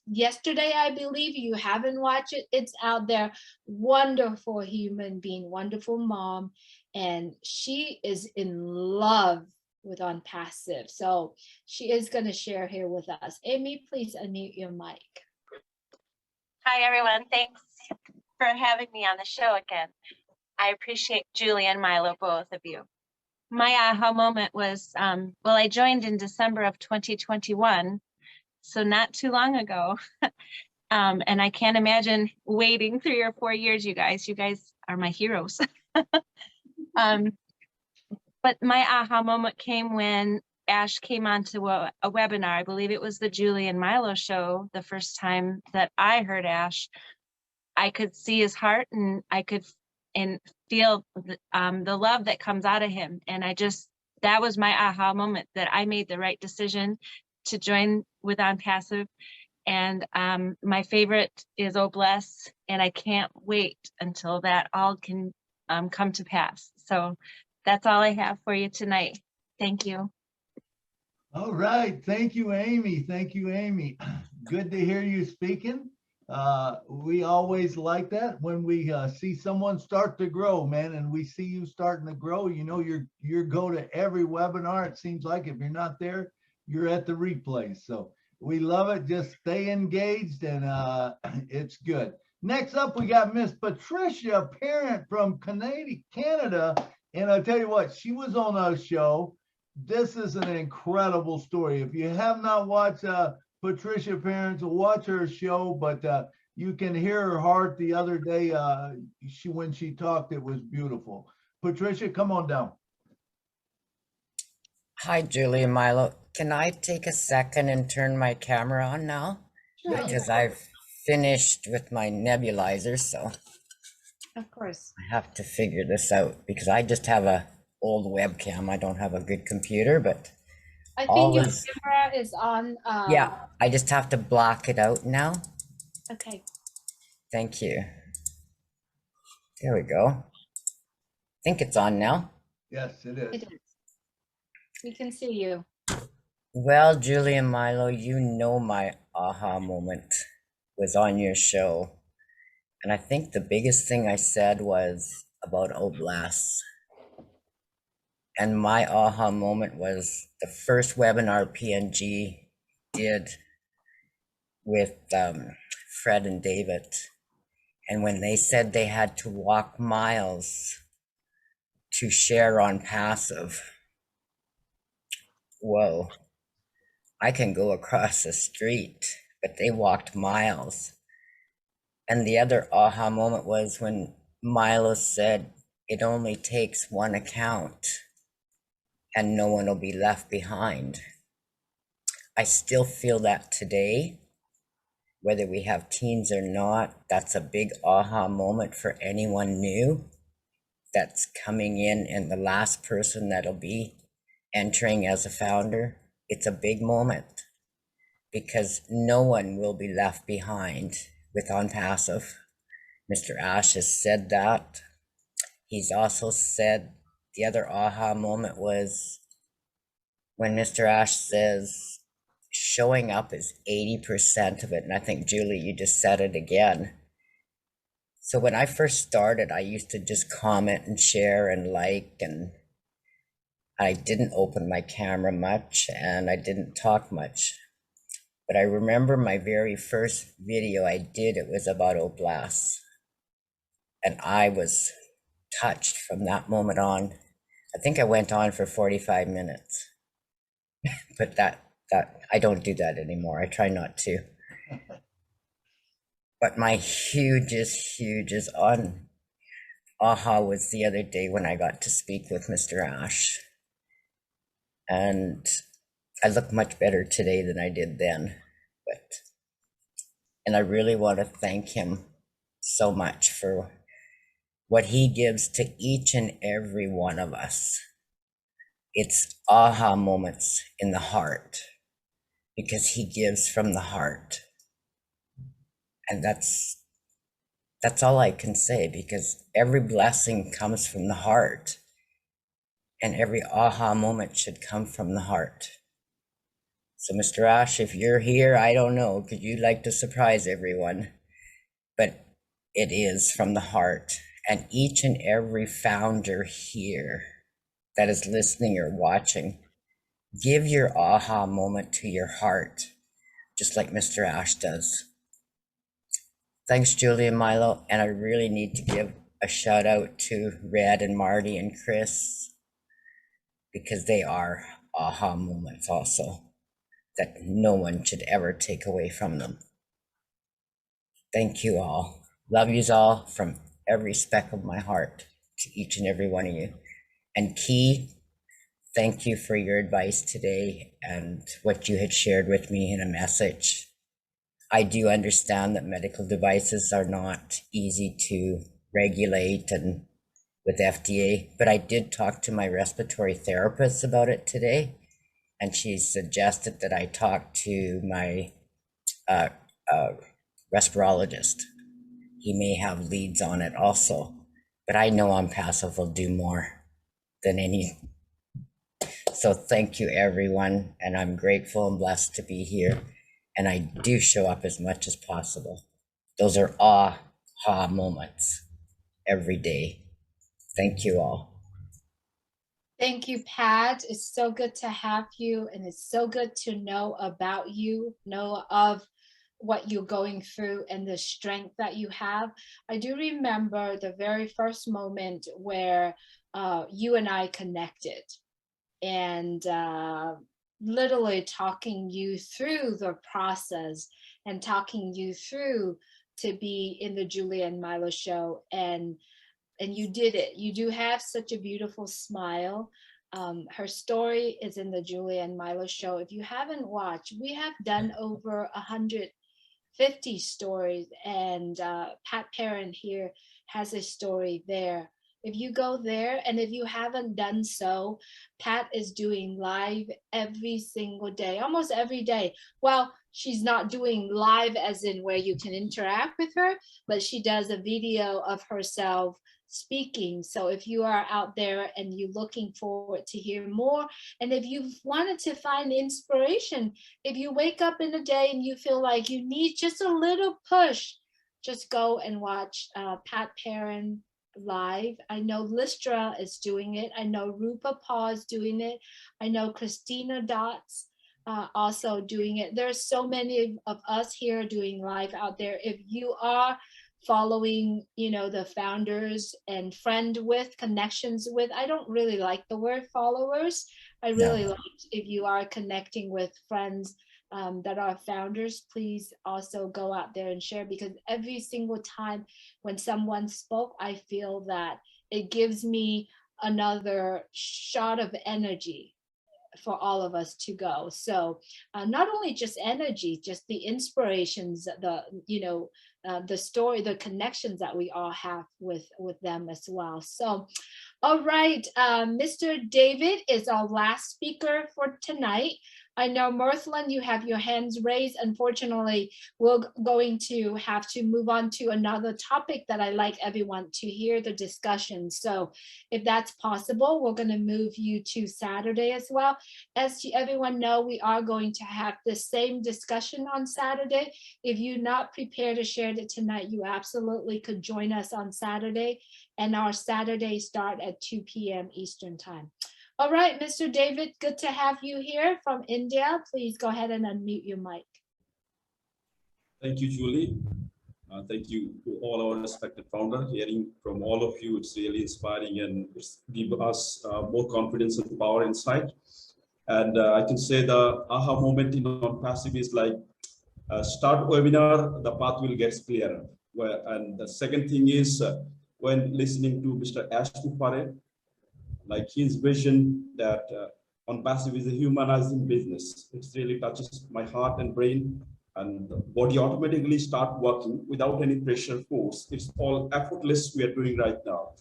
S6: yesterday, I believe. You haven't watched it. It's out there. Wonderful human being, wonderful mom. And she is in love with OnPassive. So she is going to share here with us. Amy, please unmute your mic.
S21: Hi, everyone. Thanks for having me on the show again. I appreciate Julie and Milo, both of you. My aha moment was, well, I joined in December of 2021, so not too long ago. And I can't imagine waiting 3 or 4 years, you guys. You guys are my heroes. But my aha moment came when Ash came onto a webinar. I believe it was the Julie and Milo show. The first time that I heard Ash, I could see his heart, and I could feel the love that comes out of him. And that was my aha moment, that I made the right decision to join with OnPassive. And my favorite is Oh Bless, and I can't wait until that all can come to pass. So that's all I have for you tonight. Thank you.
S1: All right. Thank you, Amy. Thank you, Amy. Good to hear you speaking. We always like that when we see someone start to grow, man, and we see you starting to grow. You know, you're go to every webinar. It seems like if you're not there, you're at the replay. So we love it. Just stay engaged, and it's good. Next up, we got Miss Patricia Parent from Canada. And I'll tell you what, she was on our show. This is an incredible story. If you have not watched Patricia Parents, watch her show, but you can hear her heart. The other day, when she talked, it was beautiful. Patricia, come on down.
S22: Hi, Julie and Milo. Can I take a second and turn my camera on now?
S6: Sure.
S22: Because I've finished with my nebulizer, so
S6: Of course.
S22: I have to figure this out because I just have a old webcam. I don't have a good computer, but
S6: I think your camera is on.
S22: yeah, I just have to block it out now.
S6: Okay.
S22: Thank you. There we go. I think it's on now.
S1: Yes, it is.
S6: It is. We can see you.
S22: Well, Julie and Milo, you know my aha moment was on your show. And I think the biggest thing I said was about Oblast. And my aha moment was the first webinar PNG did with Fred and David. And when they said they had to walk miles to share OnPassive, whoa, I can go across the street, but they walked miles. And the other aha moment was when Milo said it only takes one account and no one will be left behind. I still feel that today, whether we have teens or not. That's a big aha moment for anyone new that's coming in, and the last person that'll be entering as a founder. It's a big moment because no one will be left behind with OnPassive. Mr. Ash has said that. He's also said the other aha moment was when Mr. Ash says showing up is 80% of it. And I think, Julie, you just said it again. So when I first started, I used to just comment and share and like, and I didn't open my camera much and I didn't talk much. But I remember my very first video I did, it was about Oblast. And I was touched from that moment on. I think I went on for 45 minutes. But that I don't do that anymore. I try not to. But my hugest aha was the other day when I got to speak with Mr. Ash. And I look much better today than I did then. And I really want to thank him so much for what he gives to each and every one of us. It's aha moments in the heart, because he gives from the heart. And that's all I can say, because every blessing comes from the heart, and every aha moment should come from the heart. So Mr. Ash, if you're here, I don't know, because you'd like to surprise everyone, but it is from the heart. And each and every founder here that is listening or watching, give your aha moment to your heart, just like Mr. Ash does. Thanks, Julie and Milo. And I really need to give a shout out to Red and Marty and Chris, because they are aha moments also, that no one should ever take away from them. Thank you all. Love yous all from every speck of my heart to each and every one of you. And Key, thank you for your advice today and what you had shared with me in a message. I do understand that medical devices are not easy to regulate and with FDA, but I did talk to my respiratory therapist about it today, and she suggested that I talk to my respirologist. He may have leads on it also, but I know OnPassive will do more than any. So thank you, everyone, and I'm grateful and blessed to be here, and I do show up as much as possible. Those are aha moments every day. Thank you all.
S6: Thank you, Pat. It's so good to have you, and it's so good to know about you, know of what you're going through and the strength that you have. I do remember the very first moment where you and I connected, and literally talking you through the process and talking you through to be in the Julie and Milo show, and you did it. You do have such a beautiful smile. Her story is in the Julie and Milo show. If you haven't watched, we have done over 150 stories, and Pat Perrin here has a story there. If you go there, and if you haven't done so, Pat is doing live every single day, almost every day. Well, she's not doing live as in where you can interact with her, but she does a video of herself speaking. So if you are out there and you're looking forward to hear more, and if you've wanted to find inspiration, if you wake up in a day and you feel like you need just a little push, just go and watch Pat Perrin live. I know Listra is doing it. I know Rupa Paul is doing it. I know Christina Dots also doing it. There's so many of us here doing live out there. If you are following, you know, the founders and friend with, connections with, I don't really like the word followers. I really like if you are connecting with friends that are founders, please also go out there and share, because every single time when someone spoke, I feel that it gives me another shot of energy for all of us to go. So not only just energy, just the inspirations, the, you know, the story, the connections that we all have with them as well. So, all right, Mr. David is our last speaker for tonight. I know, Mirthland, you have your hands raised. Unfortunately, we're going to have to move on to another topic that I like everyone to hear the discussion. So if that's possible, we're going to move you to Saturday as well. As everyone know, we are going to have the same discussion on Saturday. If you're not prepared to share it tonight, you absolutely could join us on Saturday. And our Saturdays start at 2 p.m. Eastern time. All right, Mr. David, good to have you here from India. Please go ahead and unmute your mic.
S3: Thank you, Julie. Thank you to all our respected founders. Hearing from all of you, it's really inspiring and it's give us more confidence and power inside. And I can say the aha moment in OnPassive is like start webinar, the path will get clearer. And the second thing is when listening to Mr. Ash Mufare, like his vision that OnPassive is a humanizing business. It really touches my heart and brain, and the body automatically start working without any pressure force. It's all effortless we are doing right now.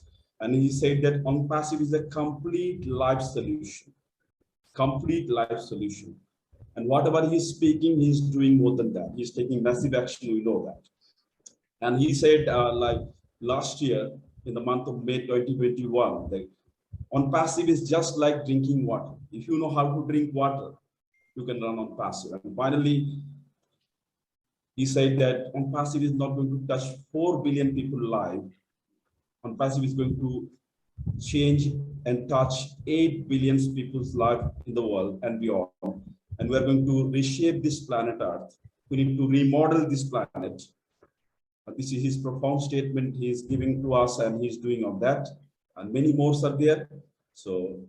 S3: And he said that OnPassive is a complete life solution. Complete life solution. And whatever he's speaking, he's doing more than that. He's taking massive action, we know that. And he said, like last year, in the month of May 2021, that OnPassive is just like drinking water. If you know how to drink water, you can run OnPassive. And finally, he said that OnPassive is not going to touch 4 billion people live. OnPassive is going to change and touch 8 billion people's life in the world and beyond. And we're going to reshape this planet Earth. We need to remodel this planet. This is his profound statement he is giving to us, and he's doing on that. And many more are there. So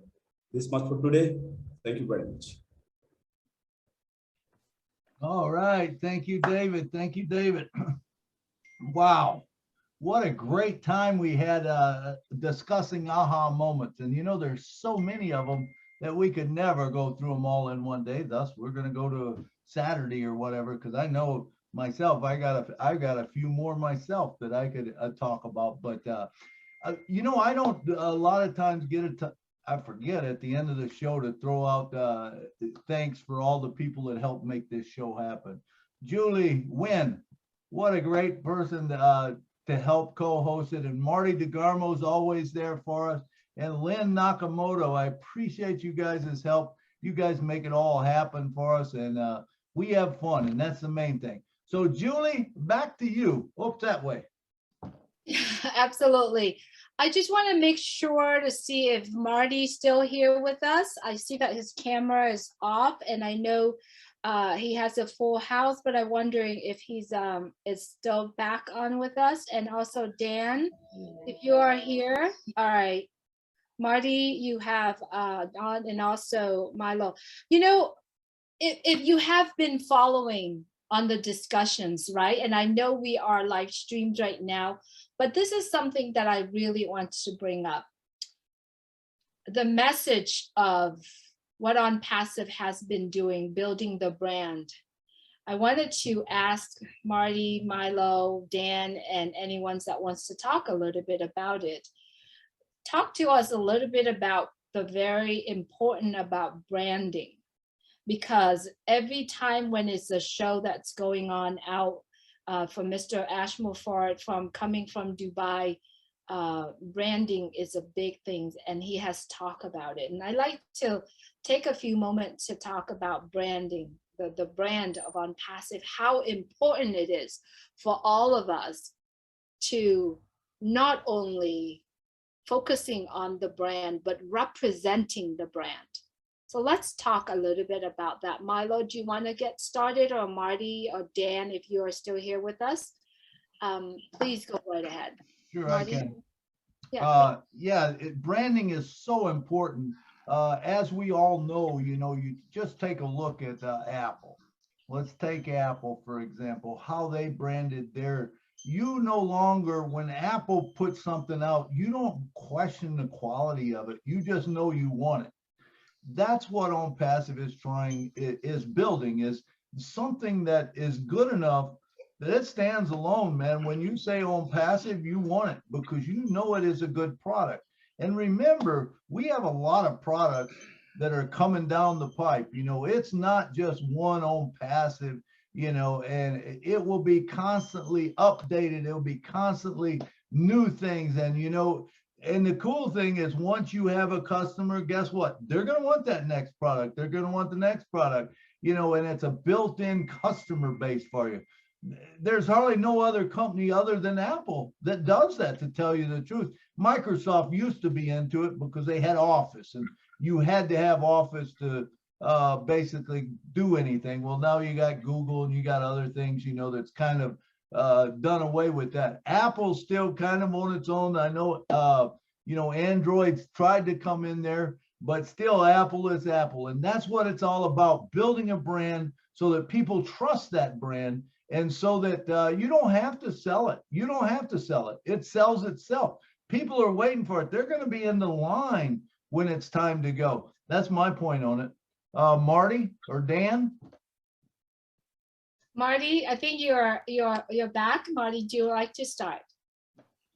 S3: this much for today. Thank you very much.
S1: All right. Thank you, David. Thank you, David. Wow. What a great time we had discussing aha moments. And you know, there's so many of them that we could never go through them all in one day. Thus, we're going to go to Saturday or whatever, because I know myself, I got a few more myself that I could talk about. But you know, I don't a lot of times get it. I forget at the end of the show to throw out thanks for all the people that helped make this show happen. Julie Wynn, what a great person to help co-host it. And Marty DeGarmo is always there for us. And Lynn Nakamoto, I appreciate you guys' help. You guys make it all happen for us, and we have fun, and that's the main thing. So Julie, back to you. Oops, that way.
S6: Absolutely. I just want to make sure to see if Marty's still here with us. I see that his camera is off, and I know he has a full house, but I'm wondering if he's is still back on with us. And also Dan, if you are here. All right. Marty, you have on, and also Milo. You know, if you have been following on the discussions, right? And I know we are live streamed right now, but this is something that I really want to bring up. The message of what OnPassive has been doing, building the brand. I wanted to ask Marty, Milo, Dan, and anyone that wants to talk a little bit about it. Talk to us a little bit about the very important about branding, because every time when it's a show that's going on out for Mr. Ashmore from coming from Dubai, branding is a big thing, and he has talked about it. And I like to take a few moments to talk about branding, the brand of OnPassive, how important it is for all of us to not only focusing on the brand, but representing the brand. So let's talk a little bit about that. Milo, do you want to get started, or Marty or Dan, if you are still here with us? Please go right ahead.
S1: Sure,
S6: Marty?
S1: I can.
S6: Yeah.
S1: Branding is so important. As we all know, you know, you just take a look at Apple. Let's take Apple, for example, how they branded their, you no longer, when Apple puts something out, you don't question the quality of it. You just know you want it. That's what OnPassive is building, is something that is good enough that it stands alone, man. When you say OnPassive, you want it because you know it is a good product. And remember, we have a lot of products that are coming down the pipe. You know, it's not just one OnPassive, you know, and it will be constantly updated. It'll be constantly new things. And, you know, and the cool thing is, once you have a customer, guess what? They're going to want that next product. They're going to want the next product, you know, and it's a built-in customer base for you. There's hardly no other company other than Apple that does that, to tell you the truth. Microsoft used to be into it because they had Office, and you had to have Office to basically do anything. Well, now you got Google and you got other things, you know, that's kind of done away with that. Apple's still kind of on its own. I know, you know, Android's tried to come in there, but still Apple is Apple. And that's what it's all about, building a brand so that people trust that brand. And so that you don't have to sell it. You don't have to sell it. It sells itself. People are waiting for it. They're going to be in the line when it's time to go. That's my point on it. Marty or Dan?
S6: Marty, I think you're back. Marty, do you like to start?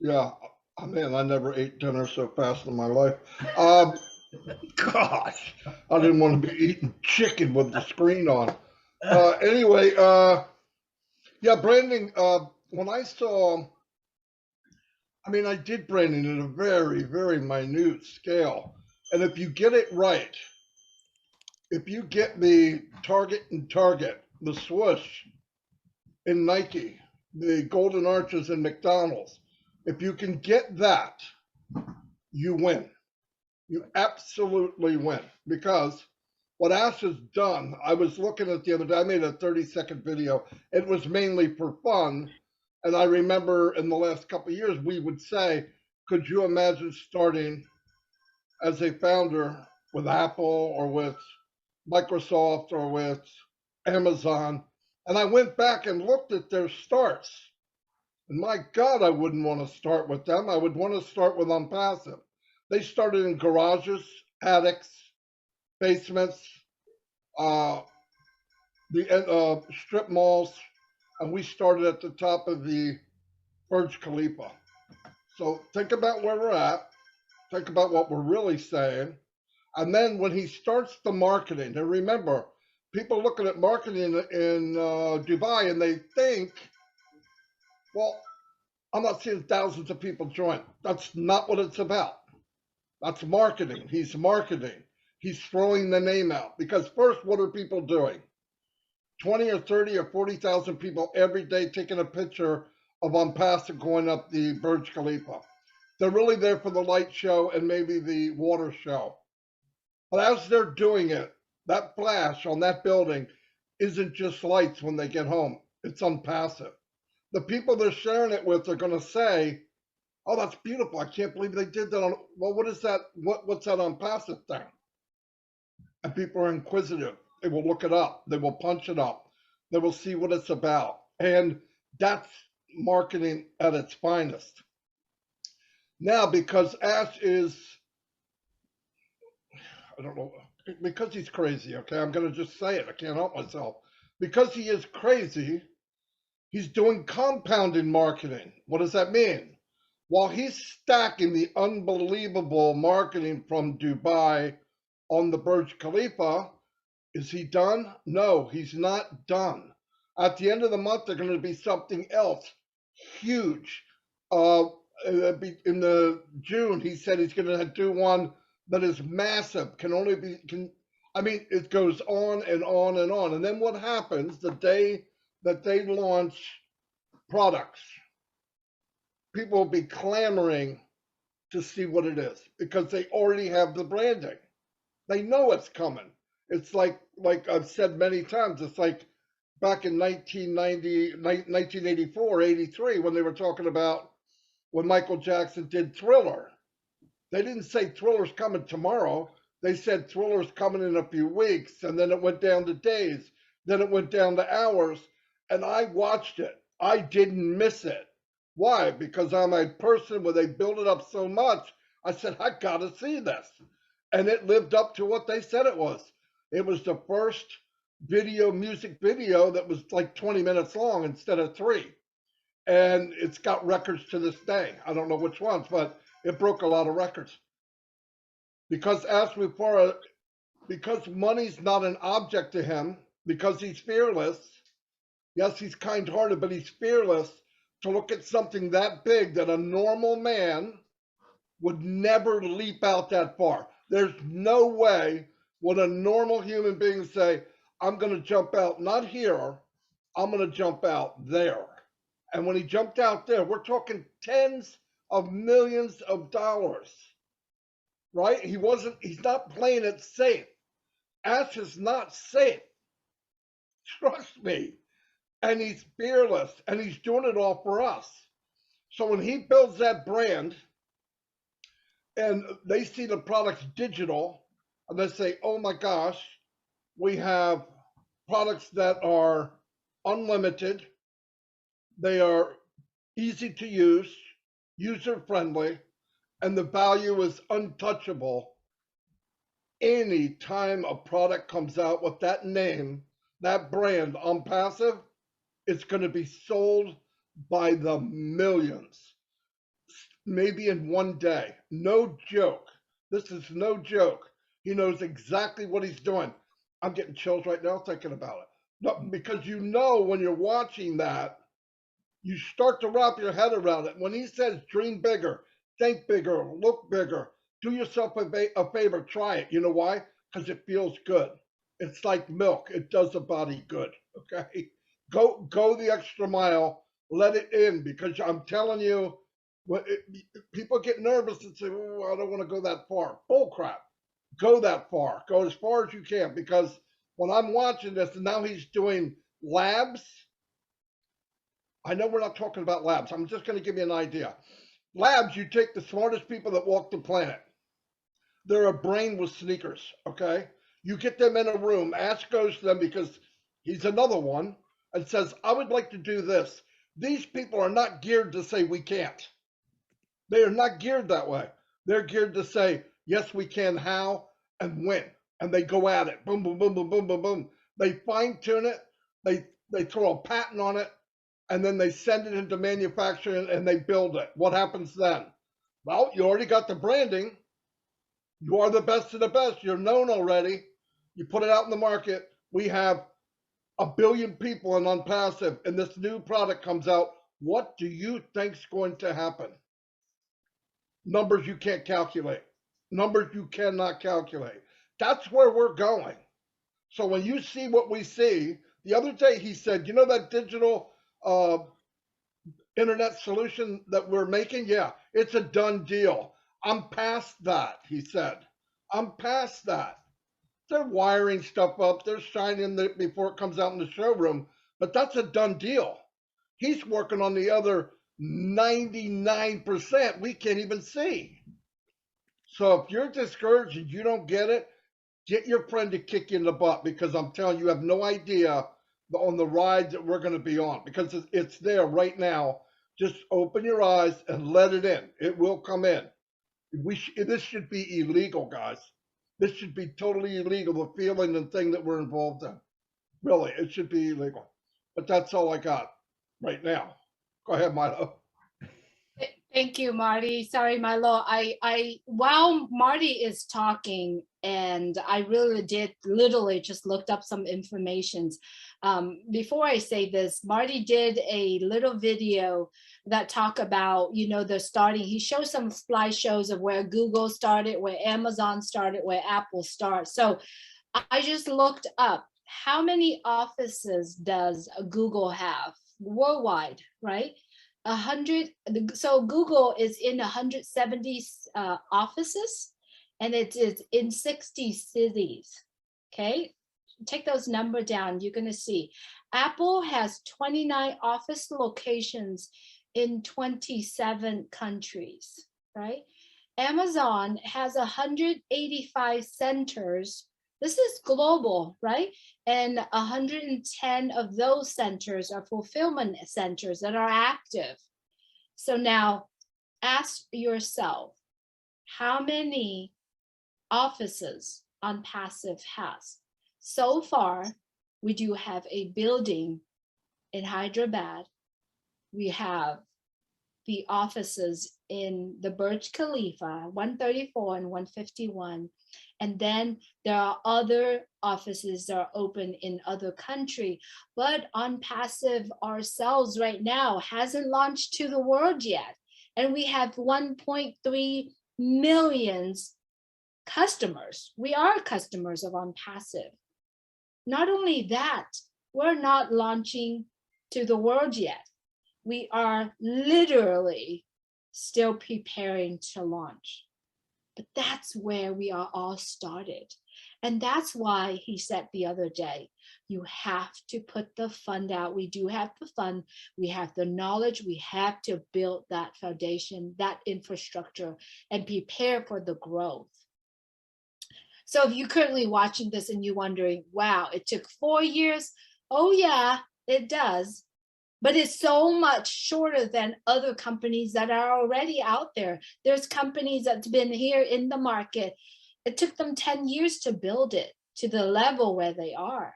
S5: Yeah, I mean, I never ate dinner so fast in my life. Gosh, I didn't want to be eating chicken with the screen on. Anyway, yeah, branding. When I saw, I mean, I did branding at a very, very minute scale. And if you get it right, if you get the Target and Target, the swoosh in Nike, the golden arches in McDonald's, if you can get that, you win. You absolutely win. Because what Ash has done, I was looking at the other day, I made a 30-second video. It was mainly for fun. And I remember in the last couple of years, we would say, could you imagine starting as a founder with Apple or with Microsoft or with Amazon? And I went back and looked at their starts. And my God, I wouldn't want to start with them. I would want to start with OnPassive. They started in garages, attics, basements, the strip malls, and we started at the top of the Burj Khalifa. So think about where we're at. Think about what we're really saying. And then when he starts the marketing, and remember, people looking at marketing in Dubai and they think, well, I'm not seeing thousands of people join. That's not what it's about. That's marketing. He's marketing. He's throwing the name out. Because first, what are people doing? 20 or 30 or 40,000 people every day taking a picture of OnPassive going up the Burj Khalifa. They're really there for the light show and maybe the water show. But as they're doing it, that flash on that building isn't just lights when they get home. It's OnPassive. The people they're sharing it with are going to say, oh, that's beautiful. I can't believe they did that. Well, what is that? What's that OnPassive thing? And people are inquisitive. They will look it up. They will punch it up. They will see what it's about. And that's marketing at its finest. Now, because Ash is, I don't know, because he's crazy, okay? I'm going to just say it. I can't help myself. Because he is crazy, he's doing compounding marketing. What does that mean? While he's stacking the unbelievable marketing from Dubai on the Burj Khalifa, is he done? No, he's not done. At the end of the month, there's going to be something else huge. In the June, he said he's going to do one that is massive. I mean, it goes on and on and on. And then what happens the day that they launch products? People will be clamoring to see what it is because they already have the branding. They know it's coming. It's like I've said many times, it's like back in 1984, 83, when they were talking about when Michael Jackson did Thriller. They didn't say Thriller's coming tomorrow. They said Thriller's coming in a few weeks, and then it went down to days. Then it went down to hours, and I watched it. I didn't miss it. Why? Because I'm a person where they build it up so much, I said, I gotta see this. And it lived up to what they said it was. It was the first music video that was like 20 minutes long instead of 3. And it's got records to this day. I don't know which ones, but it broke a lot of records. Because because money's not an object to him, because he's fearless. Yes, he's kind-hearted, but he's fearless to look at something that big that a normal man would never leap out that far. There's no way would a normal human being say, I'm going to jump out, not here, I'm going to jump out there. And when he jumped out there, we're talking tens of millions of dollars, right? He's not playing it safe. Ash is not safe. Trust me. And he's fearless, and he's doing it all for us. So when he builds that brand, and they see the products digital, and they say, oh my gosh, we have products that are unlimited, They are easy to use, user friendly, and the value is untouchable. Any time a product comes out with that name, that brand OnPassive, it's going to be sold by the millions, maybe in one day. No joke. This is no joke. He knows exactly what he's doing. I'm getting chills right now thinking about it. No, because you know when you're watching that, you start to wrap your head around it. When he says dream bigger, think bigger, look bigger, do yourself a favor, try it. You know why? Because it feels good. It's like milk. It does the body good. Okay. Go the extra mile. Let it in, because I'm telling you, people get nervous and say, "Oh, I don't want to go that far." Bull crap. Go that far. Go as far as you can, because when I'm watching this and now he's doing labs, I know we're not talking about labs. I'm just going to give you an idea. Labs, you take the smartest people that walk the planet. They're a brain with sneakers, okay? You get them in a room. Ash goes to them because he's another one and says, I would like to do this. These people are not geared to say we can't. They are not geared that way. They're geared to say, yes, we can, how, and when. And they go at it. Boom, boom, boom, boom, boom, boom, boom. They fine tune it. They throw a patent on it. And then they send it into manufacturing and they build it. What happens then? Well, you already got the branding. You are the best of the best. You're known already. You put it out in the market. We have 1 billion people in OnPassive, and this new product comes out. What do you think's going to happen? Numbers you can't calculate. Numbers you cannot calculate. That's where we're going. So when you see what we see, the other day he said, you know that digital internet solution that we're making? Yeah, it's a done deal. I'm past that, he said. I'm past that. They're wiring stuff up. They're shining it before it comes out in the showroom, but that's a done deal. He's working on the other 99% we can't even see. So if you're discouraged and you don't get it, get your friend to kick you in the butt, because I'm telling you, you have no idea on the ride that we're going to be on, because it's there right now. Just open your eyes and let it in. It will come in. This should be illegal, guys. This should be totally illegal, the feeling and thing that we're involved in. Really, it should be illegal. But that's all I got right now. Go ahead, Milo.
S6: Thank you, Marty. Sorry, Milo. While Marty is talking, and I really did literally just looked up some information. Before I say this, Marty did a little video that talk about, the starting. He shows some slideshows of where Google started, where Amazon started, where Apple started. So I just looked up how many offices does Google have worldwide, right? 100. So Google is in 170 offices, and it is in 60 cities. Okay, take those numbers down. You're going to see Apple has 29 office locations in 27 countries, right? Amazon has 185 centers. This is global, right? And 110 of those centers are fulfillment centers that are active. So now ask yourself, how many offices OnPassive has? So far, we do have a building in Hyderabad. We have the offices in the Burj Khalifa, 134 and 151. And then there are other offices that are open in other countries. But OnPassive ourselves right now hasn't launched to the world yet. And we have 1.3 million customers. We are customers of OnPassive. Not only that, we're not launching to the world yet. We are literally still preparing to launch. But that's where we are all started. And that's why he said the other day, you have to put the fund out. We do have the fund. We have the knowledge. We have to build that foundation, that infrastructure, and prepare for the growth. So if you're currently watching this and you're wondering, wow, it took 4 years. Oh yeah, it does. but it's so much shorter than other companies that are already out there. There's companies that's been here in the market. It took them 10 years to build it to the level where they are.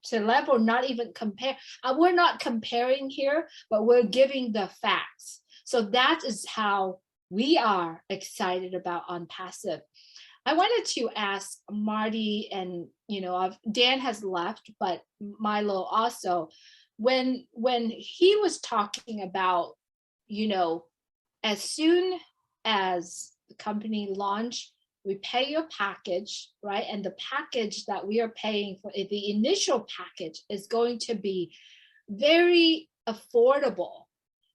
S6: To level, not even compare. We're not comparing here, but we're giving the facts. So that is how we are excited about OnPassive. I wanted to ask Marty, and Dan has left, but MILO also, when he was talking about, as soon as the company launched, we pay your package, right? And the package that we are paying for, the initial package, is going to be very affordable,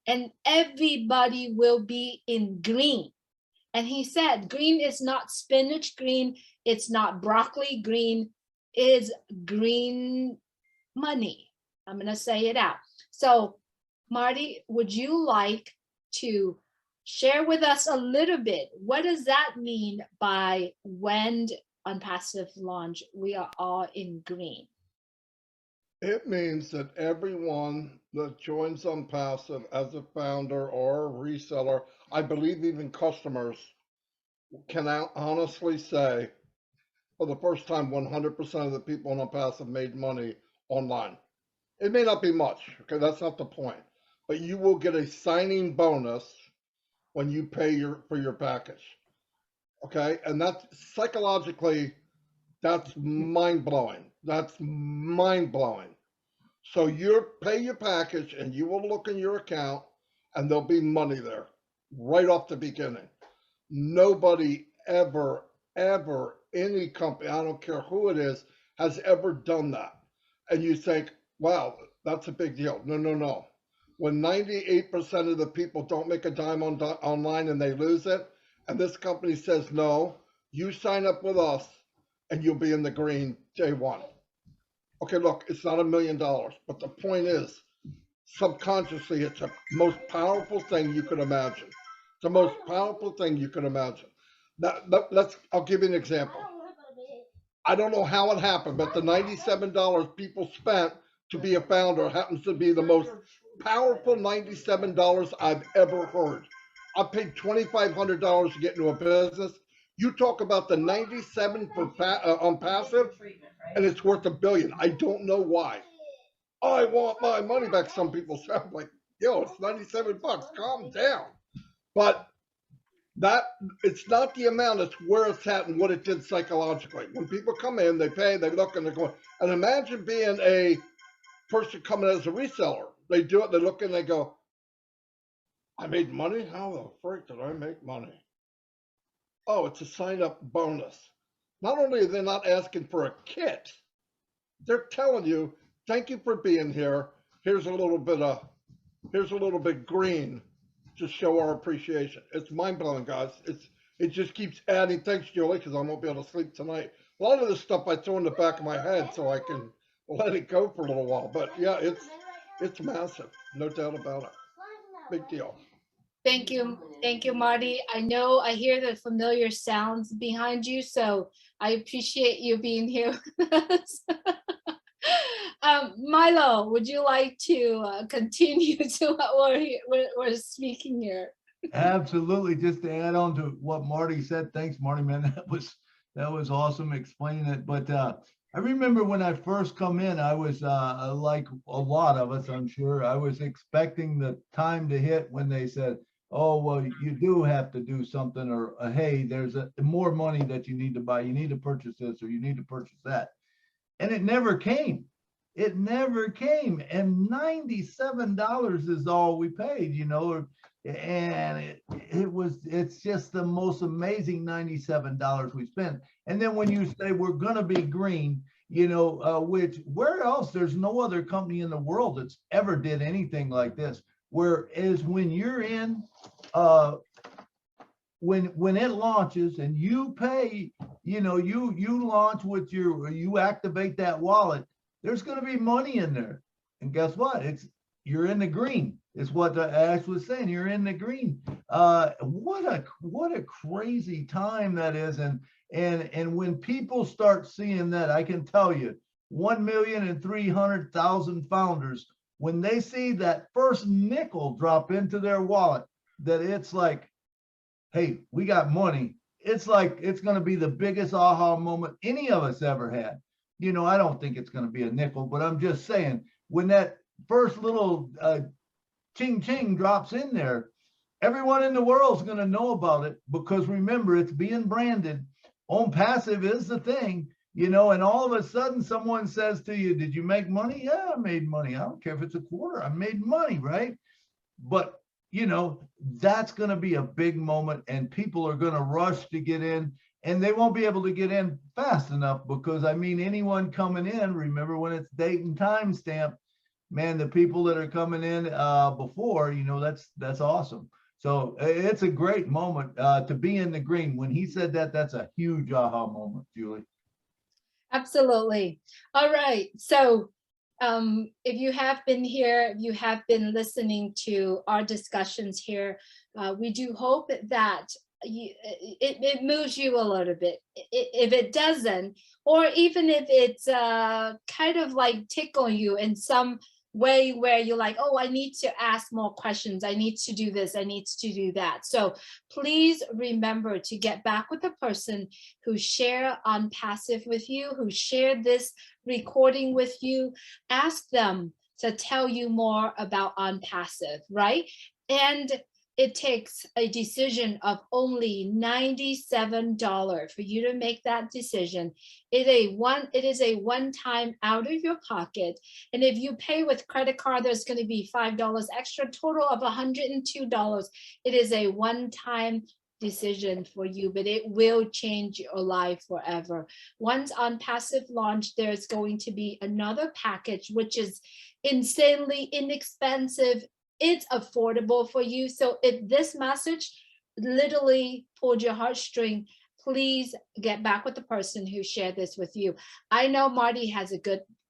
S6: and everybody will be in green. And he said, green is not spinach green, it's not broccoli green, it's green money. I'm gonna say it out. So Marty, would you like to share with us a little bit, what does that mean by when OnPassive launch, we are all in green?
S5: It means that everyone that joins OnPassive as a founder or a reseller, I believe even customers, can honestly say, for the first time, 100% of the people on OnPassive made money online. It may not be much, okay, that's not the point, but you will get a signing bonus when you pay for your package, okay? And that's psychologically, that's mind-blowing. That's mind-blowing. So you pay your package and you will look in your account and there'll be money there right off the beginning. Nobody ever, any company, I don't care who it is, has ever done that. And you think, wow, that's a big deal. No. When 98% of the people don't make a dime online and they lose it, and this company says, no, you sign up with us and you'll be in the green day one. Okay, look, it's not $1 million, but the point is, subconsciously, it's the most powerful thing you could imagine. It's the most powerful thing you could imagine. Now, I'll give you an example. I don't know how it happened, but the $97 people spent to be a founder happens to be the most powerful $97 I've ever heard. I paid $2,500 to get into a business. You talk about the 97 for OnPassive, and it's worth $1 billion. I don't know why. I want my money back. Some people say, I'm like, yo, it's 97 bucks. Calm down. But that it's not the amount, it's where it's at and what it did psychologically. When people come in, they pay, they look, and they're going. And imagine being a person coming as a reseller. They do it, they look, and they go, I made money? How the frick did I make money? Oh, it's a sign-up bonus. Not only are they not asking for a kit, they're telling you, thank you for being here. Here's a little bit green to show our appreciation. It's mind-blowing, guys. It just keeps adding. Thanks, Julie, because I won't be able to sleep tonight. A lot of this stuff I throw in the back of my head so I can let it go for a little while. But yeah, it's massive, no doubt about it. Big deal.
S6: Thank you, Marty. I know I hear the familiar sounds behind you, so I appreciate you being here with us. MILO, would you like to continue to what we're speaking here?
S1: Absolutely. Just to add on to what Marty said, thanks, Marty, man. That was awesome explaining it. But I remember when I first come in, I was like a lot of us, I'm sure, I was expecting the time to hit when they said, oh, well, you do have to do something, or hey, there's more money that you need to buy. You need to purchase this, or you need to purchase that. And it never came. It never came. And $97 is all we paid, and it's just the most amazing $97 we spent. And then when you say we're going to be green, which where else, there's no other company in the world that's ever did anything like this. Whereas when you're in, when it launches and you pay, you launch with you activate that wallet, there's going to be money in there. And guess what? You're in the green. It's what Ash was saying. You're in the green. What a crazy time that is. And when people start seeing that, I can tell you, 1,300,000 founders when they see that first nickel drop into their wallet, that it's like, hey, we got money. It's like, it's going to be the biggest aha moment any of us ever had. You know, I don't think it's going to be a nickel, but I'm just saying, when that first little ching ching drops in there, everyone in the world is going to know about it, because remember, it's being branded. OnPassive is the thing, you know, and all of a sudden someone says to you, did you make money? Yeah, I made money. I don't care if it's a quarter, I made money, right? But, you know, that's going to be a big moment, and people are going to rush to get in, and they won't be able to get in fast enough, because I mean, anyone coming in, remember when it's date and time stamp, man, the people that are coming in before, you know, that's awesome. So it's a great moment to be in the green. When he said that, that's a huge aha moment, Julie.
S6: Absolutely. All right. So if you have been here, if you have been listening to our discussions here, we do hope that it moves you a little bit. If it doesn't, or even if it's kind of like tickle you in some way where you're like, oh, I need to ask more questions, I need to do this, I need to do that. So please remember to get back with the person who shared OnPassive with you, who shared this recording with you. Ask them to tell you more about OnPassive, right? And it takes a decision of only $97 for you to make that decision. It is a one-time out of your pocket. And if you pay with credit card, there's going to be $5 extra, total of $102. It is a one-time decision for you, but it will change your life forever. Once OnPassive launch, there's going to be another package, which is insanely inexpensive. It's affordable for you. So if this message literally pulled your heartstring, please get back with the person who shared this with you. I know Marty has a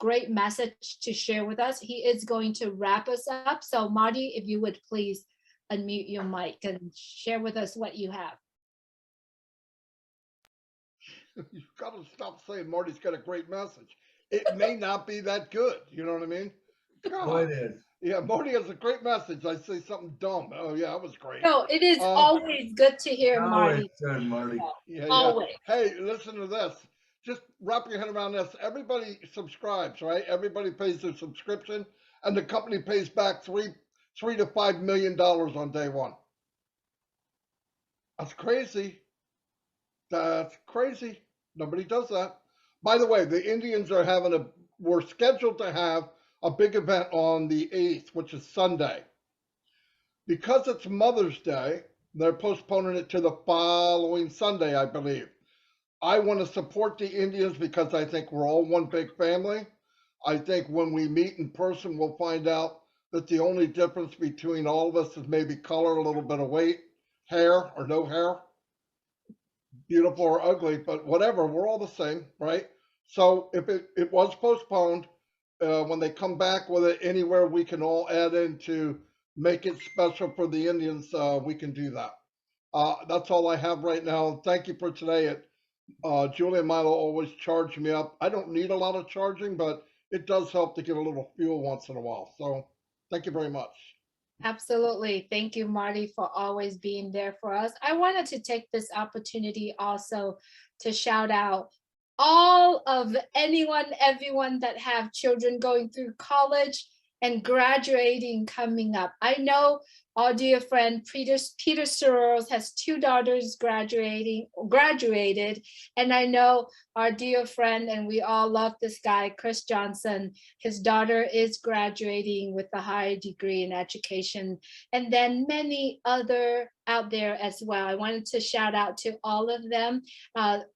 S6: great message to share with us. He is going to wrap us up. So Marty, if you would please unmute your mic and share with us what you have.
S5: You've got to stop saying Marty's got a great message. It may not be that good. You know what I mean?
S1: Oh, it is.
S5: Yeah, Marty has a great message. I say something dumb. Oh yeah, that was great.
S6: No, it is always good to hear Marty.
S1: Good, Marty.
S5: Yeah,
S6: always.
S5: Hey, listen to this. Just wrap your head around this. Everybody subscribes, right? Everybody pays their subscription, and the company pays back $3 to $5 million on day one. That's crazy. That's crazy. Nobody does that. By the way, the Indians are we're scheduled to have a big event on the 8th, which is Sunday. Because it's Mother's Day, they're postponing it to the following Sunday, I believe. I want to support the Indians because I think we're all one big family. I think when we meet in person, we'll find out that the only difference between all of us is maybe color, a little bit of weight, hair or no hair, beautiful or ugly, but whatever, we're all the same, right? So if it was postponed, when they come back with it anywhere we can all add in to make it special for the Indians, we can do that. That's all I have right now. Thank you for today. Julie and Milo always charge me up. I don't need a lot of charging, but it does help to get a little fuel once in a while. So thank you very much.
S6: Absolutely. Thank you, Marty, for always being there for us. I wanted to take this opportunity also to shout out all of everyone that have children going through college and graduating coming up. I know our dear friend Peter Sorrells has 2 daughters graduated, and I know our dear friend, and we all love this guy, Chris Johnson, his daughter is graduating with a high degree in education, and then many other out there as well. I wanted to shout out to all of them.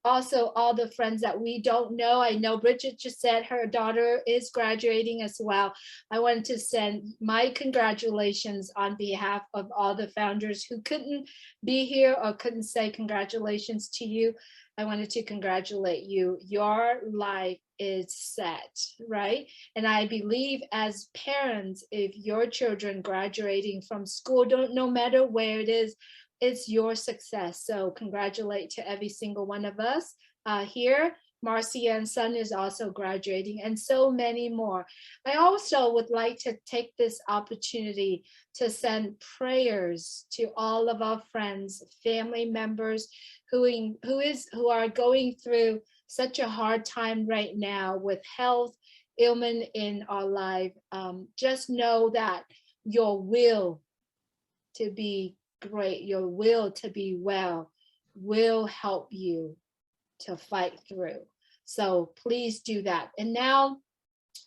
S6: Also, all the friends that we don't know. I know Bridget just said her daughter is graduating as well. I wanted to send my congratulations on behalf of all the founders who couldn't be here or couldn't say congratulations to you. I wanted to congratulate you. Your life is set, right? And I believe as parents, if your children graduating from school, no matter where it is, it's your success. So congratulate to every single one of us here. Marcia and son is also graduating, and so many more. I also would like to take this opportunity to send prayers to all of our friends, family members who are going through such a hard time right now with health, ailment in our life. Just know that your will to be great, your will to be well, will help you to fight through. So please do that. And now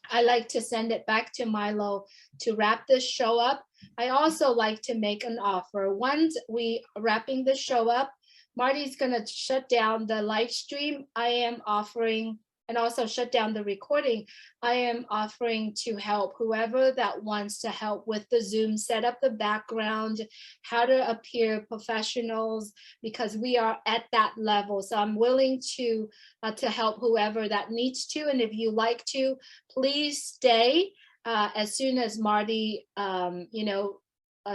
S6: I like to send it back to Milo to wrap this show up. I also like to make an offer. Once we wrapping the show up, Marty's gonna shut down the live stream. I am offering, and also shut down the recording. I am offering to help whoever that wants to help with the Zoom, set up the background, how to appear professionals, because we are at that level. So I'm willing to help whoever that needs to. And if you like to, please stay as soon as Marty,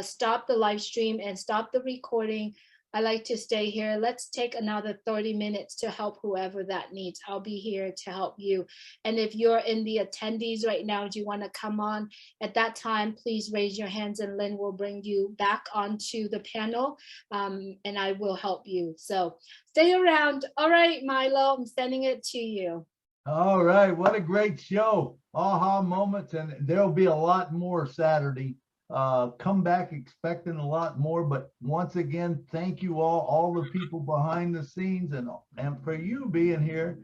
S6: stop the live stream and stop the recording. I like to stay here. Let's take another 30 minutes to help whoever that needs. I'll be here to help you. And if you're in the attendees right now, do you want to come on at that time, please raise your hands and Lynn will bring you back onto the panel and I will help you. So stay around. All right, Milo, I'm sending it to you.
S1: All right, what a great show. Aha moments, and there'll be a lot more Saturday. Come back expecting a lot more, but once again, thank you all the people behind the scenes, and for you being here.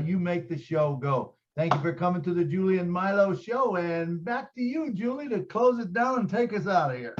S1: You make the show go. Thank you for coming to the Julie and Milo show, and back to you, Julie, to close it down and take us out of here.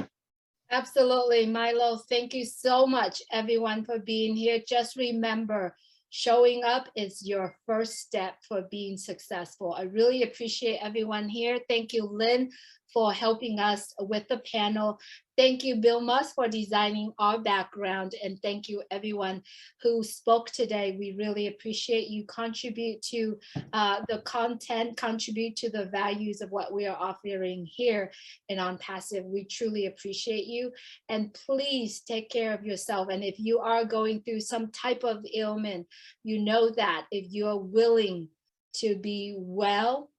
S6: Absolutely, Milo. Thank you so much, everyone, for being here. Just remember, showing up is your first step for being successful. I really appreciate everyone here. Thank you, Lynn, for helping us with the panel. Thank you, Bill Musk, for designing our background. And thank you, everyone who spoke today. We really appreciate you. Contribute to the content, contribute to the values of what we are offering here in OnPassive. We truly appreciate you. And please take care of yourself. And if you are going through some type of ailment, you know that if you're willing to be well,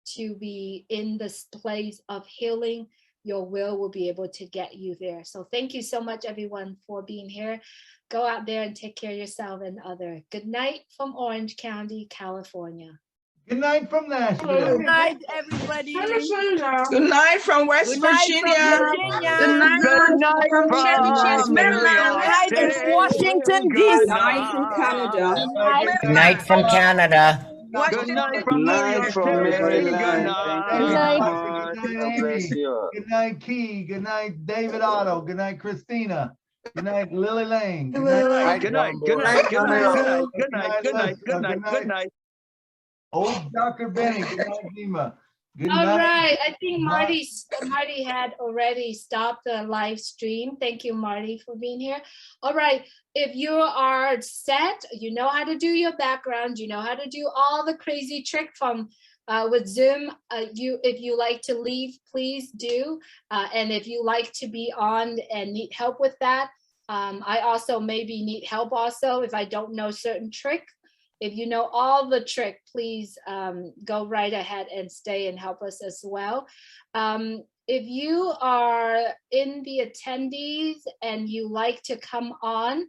S6: to be in this place of healing, your will be able to get you there. So thank you so much, everyone, for being here. Go out there and take care of yourself and other. Good night from Orange County, California.
S1: Good night from Nashville.
S18: Good night, everybody.
S2: Good night from West
S18: Good night
S2: Virginia.
S18: from Virginia.
S2: Good night from Chevy Chase, Maryland.
S18: Good night from Washington, D.C.
S15: Good night from Canada.
S22: Good night from Canada.
S1: Good
S12: night from Maryland. Thank you so much. God bless you.
S1: Good night, Key. Good night, David Otto. Good night, Christina. Good night, Lily Lane. Good night.
S8: Good night. Good night. Good night. Good night. Good night. Good night. Good night.
S1: Old Dr. Benny. Good night, Nima. Good
S6: All
S1: night.
S6: right, I think Marty had already stopped the live stream. Thank you, Marty, for being here. All right, if you are set, you know how to do your background, you know how to do all the crazy trick from with Zoom. If you like to leave, please do. And if you like to be on and need help with that, I also maybe need help also if I don't know certain trick. If you know all the trick, please go right ahead and stay and help us as well. If you are in the attendees and you like to come on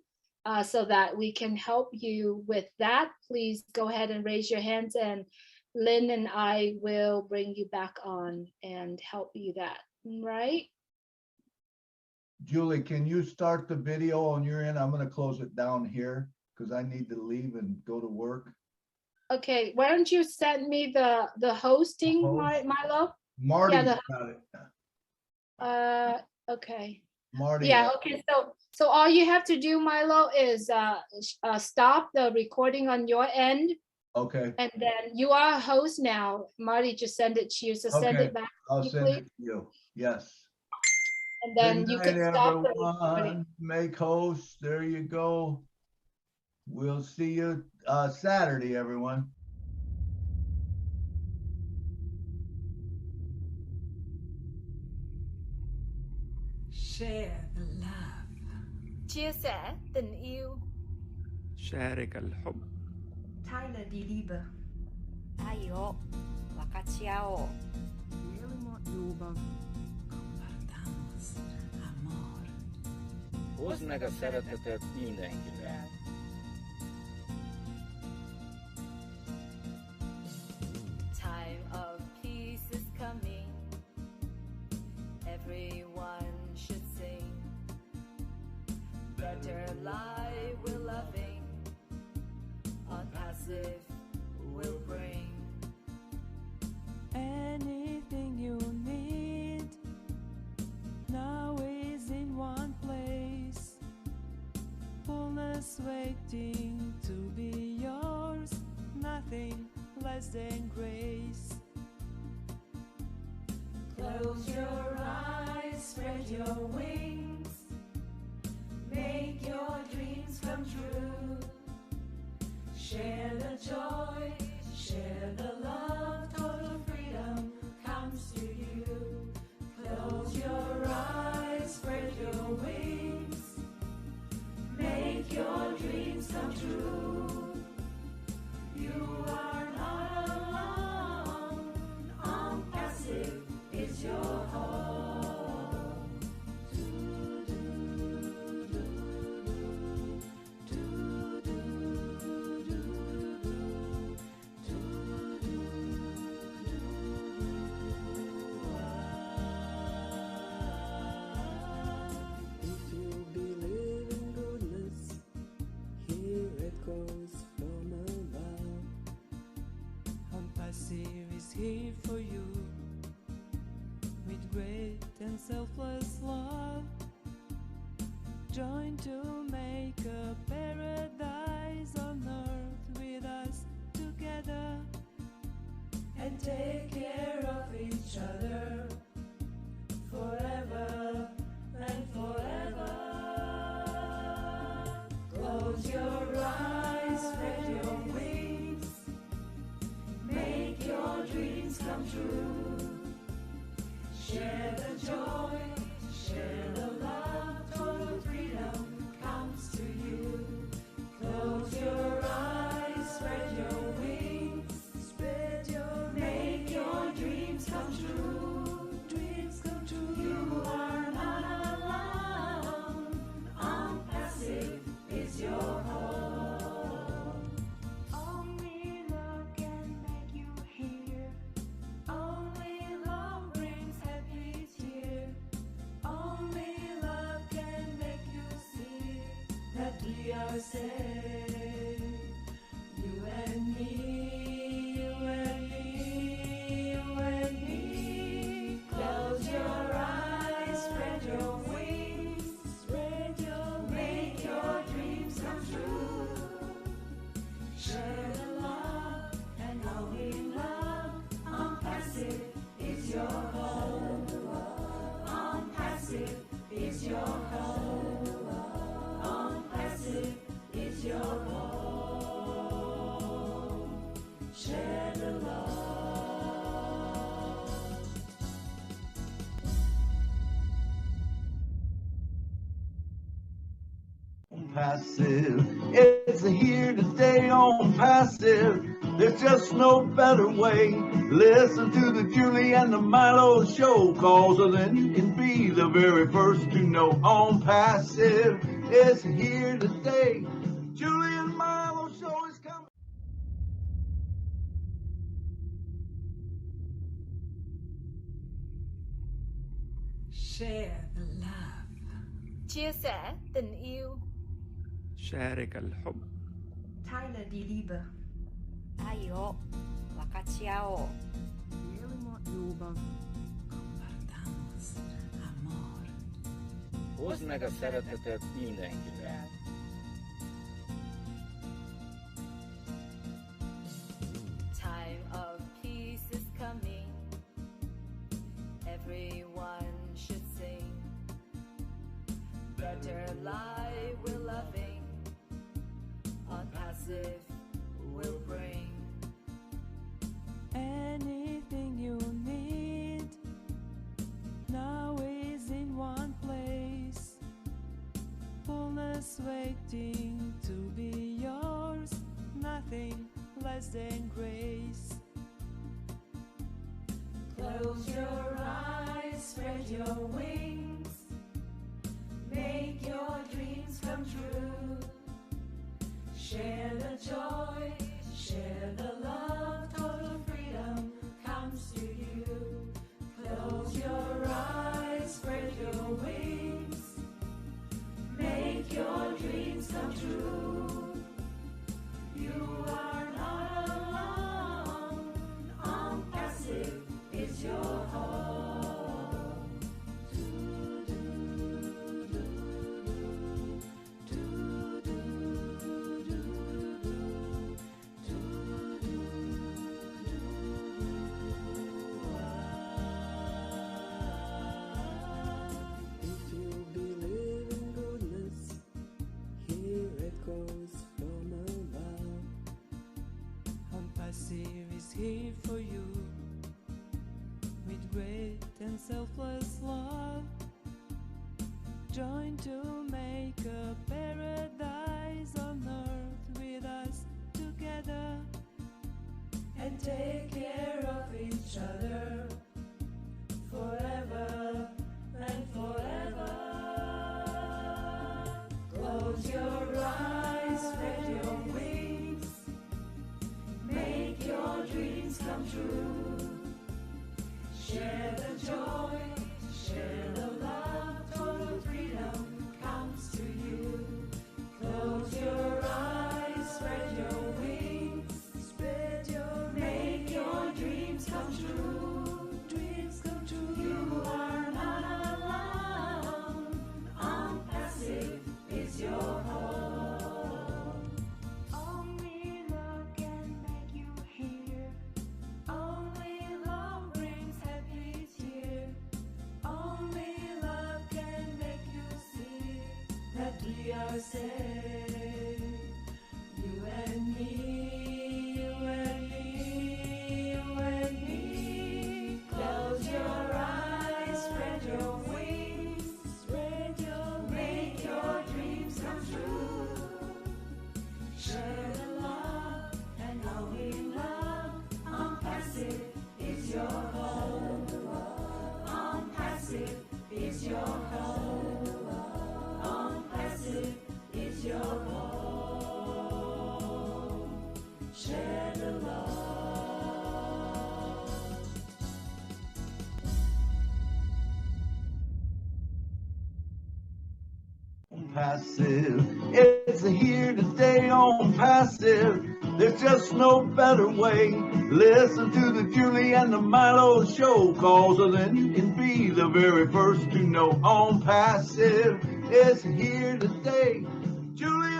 S6: so that we can help you with that, please go ahead and raise your hands and Lynn and I will bring you back on and help you that, right?
S1: Julie, can you start the video on your end? I'm going to close it down here because I need to leave and go to work.
S6: Okay, why don't you send me the hosting, Milo?
S1: Marty
S6: Yeah,
S1: got it.
S6: Okay.
S1: Marty.
S6: Yeah, okay, so all you have to do, Milo, is stop the recording on your end.
S1: Okay.
S6: And then you are a host now. Marty just send it to you, so send
S1: Okay.
S6: it back.
S1: I'll
S6: you,
S1: send
S6: please.
S1: it to you. Yes.
S6: And then
S1: Good
S6: you
S1: night,
S6: can stop the
S1: everyone.
S6: recording.
S1: Make host. There you go. We'll see you Saturday, everyone.
S9: Share the love.
S6: Chia sẻ tình yêu.
S8: شارك الحب.
S9: Teile die Liebe.
S10: 愛を分かち合おう。
S23: Hozd meg a szeretetet mindenkivel.
S24: Time of peace is coming. Everyone should sing. Better lie we're loving. OnPassive will bring.
S25: Anything you need now is in one place. Fullness waiting to be yours, nothing less than grace.
S24: Close your eyes, spread your wings. Make your dreams come true. Share the joy, share the love. Total freedom comes to you. Close your eyes, spread your wings. Make your dreams come true. You are not alone. OnPassive is your home.
S25: If you believe in goodness, here it goes from above. OnPassive is here for you with great and selfless love. Join to make a paradise on earth with us together
S24: And take care of each other forever and forever. Close your eyes, spread your wings. Make your dreams come true. Share the joy, share the love. Total freedom comes to you. Close your eyes, spread your wings. Spread your make your dreams come true. Dreams come true. You are not alone. OnPassive is your home.
S25: Only love can make you hear.
S24: Only love brings happy tear. Only love can make you see that we are safe. You and me, you and me, you and me. Close your eyes, spread your wings, spread your make your dreams come true. Share the love and only love. OnPassive is your home. OnPassive is your home. OnPassive is your home. Share the love.
S1: Passive, it's here to stay on passive. There's just no better way. Listen to the Julie and the MILO show, cause then you can be the very first to know. OnPassive, it's here to stay. Julie and MILO show is coming.
S9: Share the love.
S24: Chia sẻ tình yêu.
S23: شارك الحب.
S9: Teile die Liebe.
S10: 愛を分かち合おう。
S23: Hozd meg a szeretetet mindenkivel.
S24: Time of peace is coming. Everyone should sing. Better lie we're loving. OnPassive will bring.
S25: Anything you need now is in one place. Fullness waiting to be yours, nothing less than grace. Close your eyes, spread your wings, make your dreams come true. Share the joy, share the love, total freedom comes to you. Close your eyes, spread your wings, make your dreams come true. You are not alone, OnPassive is your home. If you believe in goodness, here it goes from above. OnPassive is here for you with great and selfless love. Join to make a paradise on earth with us together and take care of each other forever and forever. Close your eyes, spread your wings, make your dreams come true. Share the joy, share the love, total freedom comes to you. Close your eyes, spread your wings, make your dreams come true. Dreams come true. You are not alone, OnPassive is your home. Only love can make you hear. Only love brings happy tear. Only love can make you see that we are safe. You and me, you and me, you and me. Close your eyes, spread your wings, make your dreams come true. Share the love and only love. OnPassive is your home. OnPassive is your home. OnPassive is your home. Share the love.
S1: Passive, it's here to stay on passive. There's just no better way. Listen to the Julie and the MILO show, cause then you can be the very first to know OnPassive is here to stay. Julie